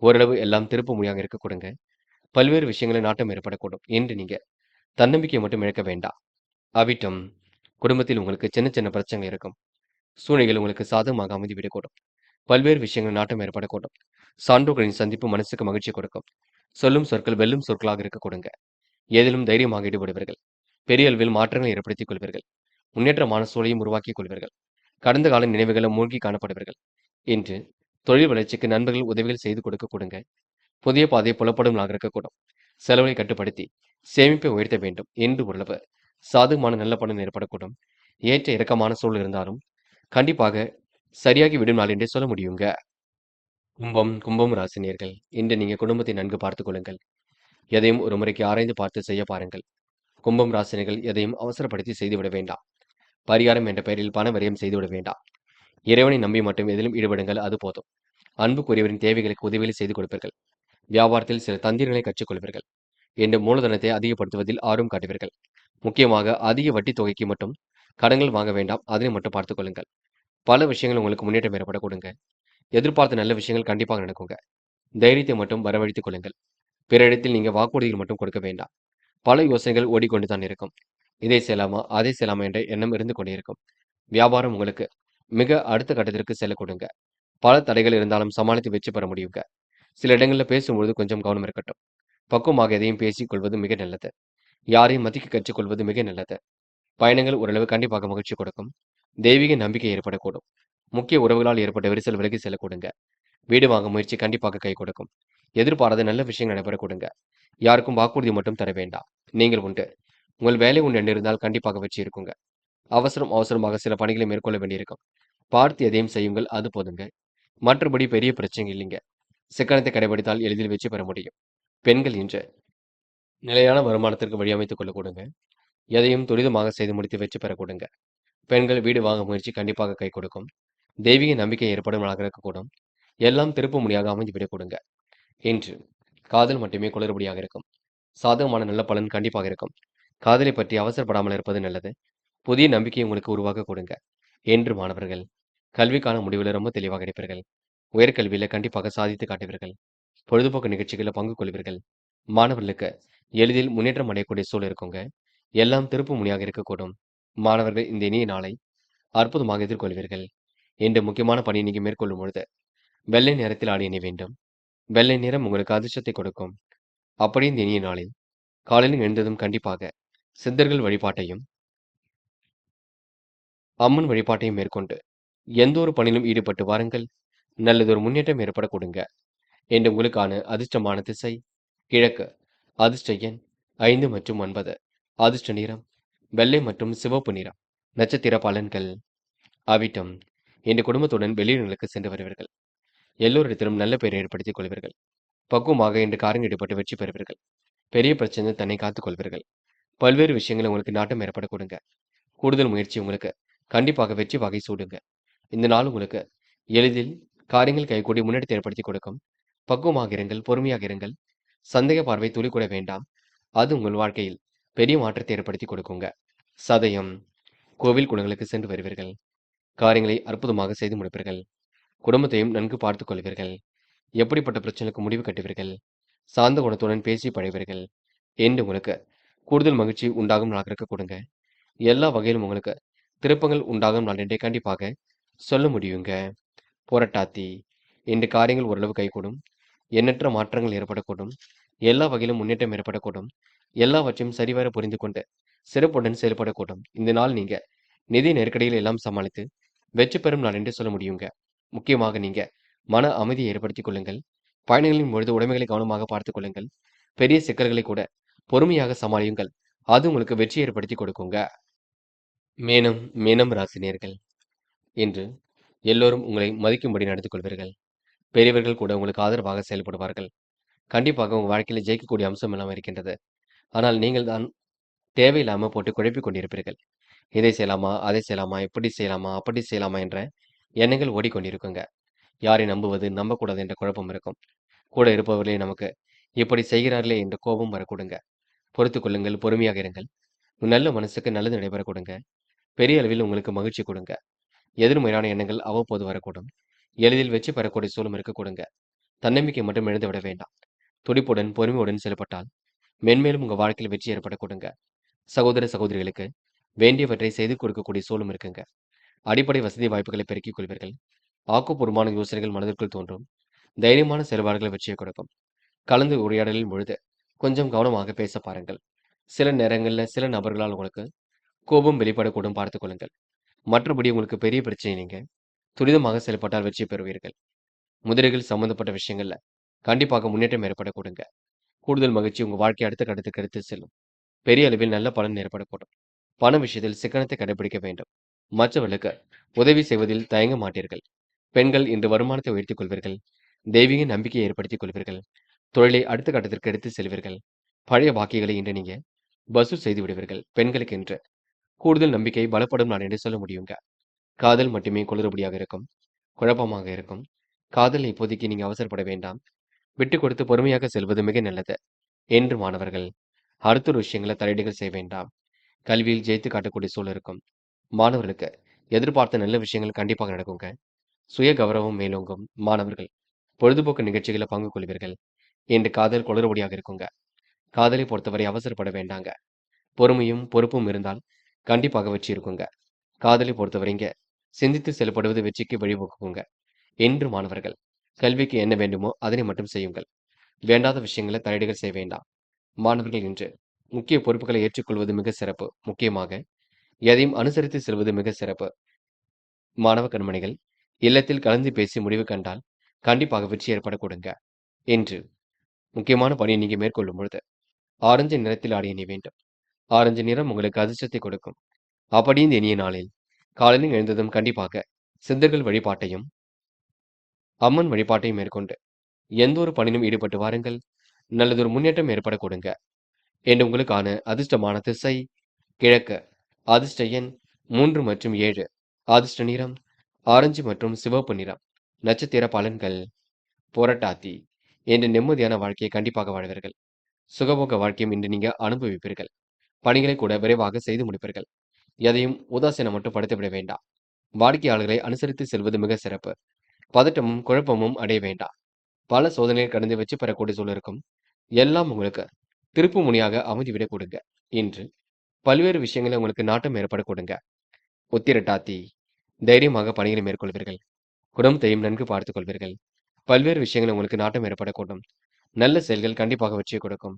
ஓரளவு எல்லாம் திருப்பு முறையாக இருக்க கொடுங்க. பல்வேறு விஷயங்களில் நாட்டம் ஏற்படக்கூடும். இன்று நீங்க தன்னம்பிக்கையை மட்டும் இழக்க வேண்டாம். அவிட்டம். குடும்பத்தில் உங்களுக்கு சின்ன சின்ன பிரச்சனைகள் இருக்கும். சூழ்நிலைகள் உங்களுக்கு சாதகமாக அமைந்துவிடக்கூடும். பல்வேறு விஷயங்கள் நாட்டம் ஏற்படக்கூடும். சான்றோர்களின் சந்திப்பு மனசுக்கு மகிழ்ச்சி கொடுக்கும். சொல்லும் சொற்கள் வெல்லும் சொற்களாக இருக்கக்கூடுங்க. எதிலும் தைரியமாக ஈடுபடுவீர்கள். பெரிய அளவில் மாற்றங்களை ஏற்படுத்திக் கொள்வீர்கள். முன்னேற்றமான சூழலையும் உருவாக்கிக் கொள்வீர்கள். கடந்த கால நினைவுகளை மூழ்கி காணப்படுவீர்கள். இன்று தொழில் வளர்ச்சிக்கு நண்பர்கள் உதவிகள் செய்து கொடுக்க கொடுங்க. புதிய பாதை புலப்படும் நாளாக இருக்கக்கூடும். செலவை கட்டுப்படுத்தி சேமிப்பை உயர்த்த வேண்டும் என்று உள்ளவ சாதகமான நல்ல பலன் ஏற்படக்கூடும். ஏற்ற இறக்கமான சூழல் இருந்தாலும் கண்டிப்பாக சரியாகி விடும் நாள் என்றே சொல்ல முடியுங்க. கும்பம் ராசினியர்கள், இன்று நீங்க குடும்பத்தை நன்கு பார்த்துக் கொள்ளுங்கள். எதையும் ஒரு முறைக்கு ஆராய்ந்து பார்த்து செய்ய பாருங்கள். கும்பம் ராசினியர்கள் எதையும் அவசரப்படுத்தி செய்துவிட வேண்டாம். பரிகாரம் என்ற பெயரில் பண விரயம் செய்துவிட வேண்டாம். இறைவனை நம்பி மட்டும் எதிலும் ஈடுபடுங்கள், அது போதும். அன்புக்குரியவரின் தேவைகளுக்கு உதவிகளை செய்து கொடுப்பீர்கள். வியாபாரத்தில் சில தந்திரங்களை கற்றுக்கொள்வீர்கள். என்ற மூலதனத்தை அதிகப்படுத்துவதில் ஆர்வம் காட்டுவீர்கள். முக்கியமாக அதிக வட்டி தொகைக்கு மட்டும் கடன்கள் வாங்க வேண்டாம், அதனை மட்டும் பார்த்துக் கொள்ளுங்கள். பல விஷயங்கள் உங்களுக்கு முன்னேற்றம் ஏற்பட கொடுங்க. எதிர்பார்த்த நல்ல விஷயங்கள் கண்டிப்பாக நடக்குங்க. தைரியத்தை மட்டும் வரவழைத்துக் கொள்ளுங்கள். பிறரிடத்தில் நீங்க வாக்குறுதிகள் மட்டும் கொடுக்க வேண்டாம். பல யோசனைகள் ஓடிக்கொண்டு தான் இருக்கும். இதை செய்யலாமா அதை செய்யலாமா என்ற எண்ணம் இருந்து கொண்டே இருக்கும். வியாபாரம் உங்களுக்கு மிக அடுத்த கட்டத்திற்கு செல்ல கொடுங்க. பல தடைகள் இருந்தாலும் சமாளித்து வெற்றி பெற முடியுங்க. சில இடங்களில் பேசும்பொழுது கொஞ்சம் கவனம் இருக்கட்டும். பக்குவமாக எதையும் பேசிக் கொள்வது மிக நல்லது. யாரையும் மதிக்க கற்றுக்கொள்வது மிக நல்லது. பயணங்கள் ஓரளவு கண்டிப்பாக மகிழ்ச்சி கொடுக்கும். தெய்வீக நம்பிக்கை ஏற்படக்கூடும். முக்கிய உறவுகளால் ஏற்பட்ட விரிசல் விலகி செல்ல கொடுங்க. வீடு வாங்க முயற்சி கண்டிப்பாக கை கொடுக்கும். எதிர்பாராத நல்ல விஷயங்கள் நடைபெற கொடுங்க. யாருக்கும் வாக்குறுதி மட்டும் தர வேண்டாம். நீங்கள் உண்டு. உங்கள் வேலை உண்டு என்று இருந்தால் கண்டிப்பாக வெற்றி இருக்குங்க. அவசரமாக சில பணிகளை மேற்கொள்ள வேண்டியிருக்கும். பார்த்து எதையும் செய்யுங்கள், அது போதுங்க. மற்றபடி பெரிய பிரச்சனை இல்லைங்க. சிக்கனத்தை கடைபிடித்தால் எளிதில் வெற்றி பெற முடியும். பெண்கள் இன்று நிலையான வருமானத்திற்கு வழியமைத்துக் கொள்ள கொடுங்க. எதையும் துரிதமாக செய்து முடித்து வெற்றி பெற கொடுங்க. பெண்கள் வீடு வாங்க முயற்சி கண்டிப்பாக கை கொடுக்கும். தெய்வீக நம்பிக்கை ஏற்படும் நாளாக இருக்கக்கூடும். எல்லாம் திருப்பு முனையாக அமைந்துவிடக் கொடுங்க. இன்று காதல் மட்டுமே குளறுபடியாக இருக்கும். சாதகமான நல்ல பலன் கண்டிப்பாக இருக்கும். காதலை பற்றி அவசரப்படாமல் இருப்பது நல்லது. புதிய நம்பிக்கை உங்களுக்கு உருவாக்க கொடுங்க. என்று மாணவர்கள் கல்விக்கான முடிவில் ரொம்ப தெளிவாக இருப்பீர்கள். உயர்கல்வியில கண்டிப்பாக சாதித்து காட்டுவீர்கள். பொழுதுபோக்கு நிகழ்ச்சிகளில் பங்கு கொள்வீர்கள். மாணவர்களுக்கு எளிதில் முன்னேற்றம் அடையக்கூடிய சூழல் இருக்குங்க. எல்லாம் திருப்பு முனையாக இருக்கக்கூடும். மாணவர்கள் இந்த இனிய நாளை அற்புதமாக எதிர்கொள்வீர்கள். என்ற முக்கியமான பணியை நீங்க மேற்கொள்ளும் பொழுது வெள்ளை நிறத்தில் ஆடை அணிய வேண்டும். வெள்ளை நிறம் உங்களுக்கு அதிர்ஷ்டத்தை கொடுக்கும். அப்படி இந்த இனிய நாளில் காலையில் எழுந்ததும் கண்டிப்பாக சித்தர்கள் வழிபாட்டையும் அம்மன் வழிபாட்டையும் மேற்கொண்டு எந்த ஒரு பணியிலும் ஈடுபட்டு வாருங்கள். நல்லதொரு முன்னேற்றம் ஏற்பட கொடுங்க. என்று உங்களுக்கான அதிர்ஷ்டமான திசை கிழக்கு. அதிர்ஷ்ட எண் 5 மற்றும் 9. அதிர்ஷ்ட நிறம் வெள்ளை மற்றும் சிவப்பு நிறம். நட்சத்திர பலன்கள் அவிட்டம். இன்று குடும்பத்துடன் வெளியூர்களுக்கு சென்று வருவீர்கள். எல்லோரிடத்திலும் நல்ல பெயரை ஏற்படுத்திக் கொள்வீர்கள். பக்குவமாக இன்று காரியம் ஈடுபட்டு வெற்றி பெறுவீர்கள். பெரிய பிரச்சனை தன்னை காத்துக் கொள்வீர்கள். பல்வேறு விஷயங்கள் உங்களுக்கு நாட்டம் ஏற்பட கொடுங்க. கூடுதல் முயற்சி உங்களுக்கு கண்டிப்பாக வெற்றி வகை சூடுங்க. இந்த நாள் உங்களுக்கு எளிதில் காரியங்கள் கைகூடி முன்னேற்றத்தை ஏற்படுத்தி கொடுக்கும். பக்குவமாக இருங்கள், பொறுமையாக இருங்கள். சந்தேக பார்வை துளி கூட வேண்டாம். அது உங்கள் வாழ்க்கையில் பெரிய மாற்றத்தை ஏற்படுத்தி கொடுக்குங்க. சதயம். கோவில் குளங்களுக்கு சென்று வருவீர்கள். காரியங்களை அற்புதமாக செய்து முடிப்பீர்கள். குடும்பத்தையும் நன்கு பார்த்துக் கொள்வீர்கள். எப்படிப்பட்ட பிரச்சனைக்கு முடிவு கட்டுவீர்கள். சார்ந்த குணத்துடன் பேசி பழகுவீர்கள். என்று உங்களுக்கு கூடுதல் மகிழ்ச்சி உண்டாகும் நாளாக இருக்க கொடுங்க. எல்லா வகையிலும் உங்களுக்கு திருப்பங்கள் உண்டாகும் நாள் என்றே கண்டிப்பாக சொல்ல முடியுங்க. புரட்டாத்தி. இன்று காரியங்கள் ஓரளவு கைகூடும். எண்ணற்ற மாற்றங்கள் ஏற்படக்கூடும். எல்லா வகையிலும் முன்னேற்றம் ஏற்படக்கூடும். எல்லாவற்றையும் சரிவர புரிந்து கொண்டு சிறப்புடன் செயல்படக்கூடும். இந்த நாள் நீங்க நிதி நெருக்கடியில் எல்லாம் சமாளித்து வெற்றி பெறும் நாள் என்று சொல்ல முடியுங்க. முக்கியமாக நீங்க மன அமைதியை ஏற்படுத்திக் கொள்ளுங்கள். பயணங்களின் பொழுது உடைமைகளை கவனமாக பார்த்துக் கொள்ளுங்கள். பெரிய சிக்கல்களை கூட பொறுமையாக சமாளியுங்கள். அது உங்களுக்கு வெற்றி ஏற்படுத்தி கொடுக்குங்க. மீனம் ராசினியர்கள், இன்று எல்லோரும் உங்களை மதிக்கும்படி நடந்து கொள்வீர்கள். பெரியவர்கள் கூட உங்களுக்கு ஆதரவாக செயல்படுவார்கள். கண்டிப்பாக உங்க வாழ்க்கையில ஜெயிக்கக்கூடிய அம்சம் எல்லாம் இருக்கின்றது. ஆனால் நீங்கள் தான் தேவையில்லாம போட்டு குழப்பிக் கொண்டிருப்பீர்கள். இதை செய்யலாமா அதை செய்யலாமா இப்படி செய்யலாமா அப்படி செய்யலாமா என்ற எண்ணங்கள் ஓடிக்கொண்டிருக்குங்க. யாரை நம்புவது நம்பக்கூடாது என்ற குழப்பம் இருக்கும். கூட இருப்பவர்களே நமக்கு இப்படி செய்கிறார்களே என்ற கோபம் வரக்கூடுங்க. பொறுத்துக் கொள்ளுங்கள், பொறுமையாக இருங்கள். நல்ல மனசுக்கு நல்லது நடைபெற கொடுங்க. பெரிய அளவில் உங்களுக்கு மகிழ்ச்சி கொடுங்க. எதிர்மறையான எண்ணங்கள் அவ்வப்போது வரக்கூடும். எளிதில் வெற்றி பெறக்கூடிய சூழலும் இருக்க கொடுங்க. தன்னம்பிக்கை மட்டும் இழந்து விட வேண்டாம். துடிப்புடன் பொறுமையுடன் செயல்பட்டால் மென்மேலும் உங்க வாழ்க்கையில் வெற்றி ஏற்பட கொடுங்க. சகோதர சகோதரிகளுக்கு வேண்டியவற்றை செய்து கொடுக்கக்கூடிய சூழலும் இருக்குங்க. அடிப்படை வசதி வாய்ப்புகளை பெருக்கிக் கொள்வீர்கள். ஆக்கப்பூர்வமான யோசனைகள் மனதிற்குள் தோன்றும். தைரியமான செயல்பாடுகள் வெற்றியை கொடுக்கும். கலந்து உரையாடலின் பொழுது கொஞ்சம் கவனமாக பேச பாருங்கள். சில நேரங்கள்ல சில நபர்களால் உங்களுக்கு கோபம் வெளிப்படக்கூடும், பார்த்துக் கொள்ளுங்கள். மற்றபடி உங்களுக்கு பெரிய பிரச்சனை நீங்க துரிதமாக செயல்பட்டால் வெற்றி பெறுவீர்கள். முதலீடுகள் சம்பந்தப்பட்ட விஷயங்கள்ல கண்டிப்பாக முன்னேற்றம் ஏற்படக்கூடுங்க. கூடுதல் மகிழ்ச்சி உங்க வாழ்க்கை அடுத்த கட்டத்துக்கு எடுத்து செல்லும். பெரிய அளவில் நல்ல பலன் ஏற்படக்கூடும். பண விஷயத்தில் சிக்கனத்தை கடைபிடிக்க வேண்டும். மற்றவர்களுக்கு உதவி செய்வதில் தயங்க மாட்டீர்கள். பெண்கள் இன்று வருமானத்தை உயர்த்திக் கொள்வீர்கள். தெய்வீக நம்பிக்கையை ஏற்படுத்திக் கொள்வீர்கள். தொழிலை அடுத்த கட்டத்திற்கு எடுத்து செல்வீர்கள். பழைய பாக்கிகளை இன்று நீங்க வசூல் செய்து விடுவீர்கள். பெண்களுக்கு இன்று கூடுதல் நம்பிக்கை பலப்படும் நான் என்று சொல்ல முடியுங்க. காதல் மட்டுமே குளறுபடியாக இருக்கும். குழப்பமாக இருக்கும். காதல் இப்போதைக்கு நீங்க அவசரப்பட வேண்டாம். விட்டு கொடுத்து பொறுமையாக செல்வது மிக நல்லது. என்று மாணவர்கள் அடுத்த ஒரு விஷயங்களை தலையீடுகள் செய்ய வேண்டாம். கல்வியில் ஜெயித்து காட்டக்கூடிய சூழல் இருக்கும். மாணவர்களுக்கு எதிர்பார்த்த நல்ல விஷயங்கள் கண்டிப்பாக நடக்குங்க. சுய கௌரவம் மேலோங்கும். மாணவர்கள் பொழுதுபோக்கு நிகழ்ச்சிகளை பங்கு கொள்வீர்கள். இன்று காதல் குளறுபடியாக இருக்குங்க. காதலை பொறுத்தவரை அவசரப்பட வேண்டாங்க. பொறுமையும் பொறுப்பும் இருந்தால் கண்டிப்பாக வெற்றி இருக்குங்க. காதலை பொறுத்தவரைங்க சிந்தித்து செயல்படுவது வெற்றிக்கு வழிவகுக்குங்க. என்று மாணவர்கள் கல்விக்கு என்ன வேண்டுமோ அதனை மட்டும் செய்யுங்கள். வேண்டாத விஷயங்களை தலையீடுகள் செய்ய வேண்டாம். மாணவர்கள் இன்று முக்கிய பொறுப்புகளை ஏற்றுக்கொள்வது மிக சிறப்பு. முக்கியமாக எதையும் அனுசரித்து செல்வது மிக சிறப்பு. மாணவ கண்மணிகள் இல்லத்தில் கலந்து பேசி முடிவு கண்டால் கண்டிப்பாக வெற்றி ஏற்படக்கூடுங்க. என்று முக்கியமான பணியை நீங்க மேற்கொள்ளும் பொழுது ஆரஞ்சு நிறத்தில் ஆடை அணிய வேண்டும். ஆரஞ்சு நிறம் உங்களுக்கு அதிர்ஷ்டத்தை கொடுக்கும். அப்படி இந்த இனிய நாளில் காலையில் எழுந்ததும் கண்டிப்பாக சித்தர்கள் வழிபாட்டையும் அம்மன் வழிபாட்டையும் மேற்கொண்டு எந்த ஒரு பணியிலும் ஈடுபட்டு வாருங்கள். நல்லதொரு முன்னேற்றம் ஏற்படக்கூடுங்க. என்று உங்களுக்கான அதிர்ஷ்டமான திசை கிழக்கு. அதிர்ஷ்ட எண் 3 மற்றும் 7. அதிர்ஷ்ட நிறம் ஆரஞ்சு மற்றும் சிவப்பு நிறம். நட்சத்திர பலன்கள் புரட்டாதி. என்று நிம்மதியான வாழ்க்கையை கண்டிப்பாக வாழ்வீர்கள். சுகபோக வாழ்க்கையும் இன்று நீங்க அனுபவிப்பீர்கள். பணிகளை கூட விரைவாக செய்து முடிப்பீர்கள். எதையும் உதாசீனம் மட்டும் படுத்திவிட வேண்டாம். வாடிக்கையாளர்களை அனுசரித்து செல்வது மிக சிறப்பு. பதட்டமும் குழப்பமும் அடைய வேண்டாம். பல சோதனைகள் கடந்து வெற்றி பெறக்கூடிய சூழல் இருக்கும். எல்லாம் உங்களுக்கு திருப்பு முனையாக அமைந்துவிடக் கொடுங்க. இன்று பல்வேறு விஷயங்களை உங்களுக்கு நாட்டம் ஏற்பட கொடுங்க. உத்திரட்டாதி. தைரியமாக பணிகளை மேற்கொள்வீர்கள். குடும்பத்தையும் நன்கு பார்த்துக் கொள்வீர்கள். பல்வேறு விஷயங்கள் உங்களுக்கு நாட்டம் ஏற்படக்கூடும். நல்ல செயல்கள் கண்டிப்பாக வெற்றியை கொடுக்கும்.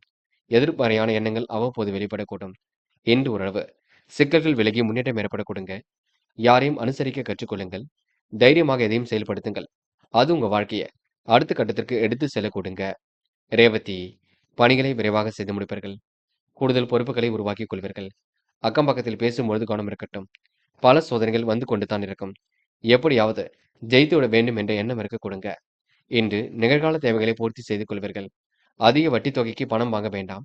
எதிர்மறையான எண்ணங்கள் அவ்வப்போது வெளிப்படக்கூடும். இன்று உறவு சிக்கல்கள் விலகி முன்னேற்றம் ஏற்பட கொடுங்க. யாரையும் அனுசரிக்க கற்றுக்கொள்ளுங்கள். தைரியமாக எதையும் செயல்படுத்துங்கள். அது உங்க வாழ்க்கையை அடுத்த கட்டத்திற்கு எடுத்து செல்ல கொடுங்க. ரேவதி. பணிகளை விரைவாக செய்து முடிப்பீர்கள். கூடுதல் பொறுப்புகளை உருவாக்கிக் கொள்வீர்கள். அக்கம் பக்கத்தில் பேசும்பொழுது கவனம் இருக்கட்டும். பல சோதனைகள் வந்து கொண்டு தான் இருக்கும். எப்படியாவது ஜெயித்து விட வேண்டும் என்ற எண்ணம் இருக்க கொடுங்க. இன்று நிகழ்கால தேவைகளை பூர்த்தி செய்து கொள்வீர்கள். அதிக வட்டி தொகைக்கு பணம் வாங்க வேண்டாம்.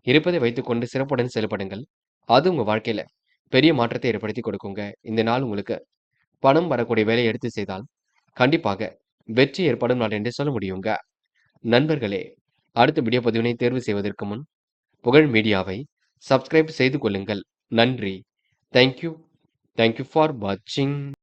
இருப்பதை வைத்துக்கொண்டு சிறப்புடன் செயல்படுங்கள். அது உங்க வாழ்க்கையில பெரிய மாற்றத்தை ஏற்படுத்தி கொடுக்குங்க. இந்த நாள் உங்களுக்கு பணம் வரக்கூடிய வேலையை எடுத்து செய்தால் கண்டிப்பாக வெற்றி ஏற்படும் நாள் என்று சொல்ல முடியுங்க. நண்பர்களே, அடுத்த வீடியோ பதிவினை தேர்வு செய்வதற்கு முன் புகழ் மீடியாவை சப்ஸ்கிரைப் செய்து கொள்ளுங்கள். நன்றி. தேங்க்யூ. தேங்க்யூ ஃபார் வாட்சிங்.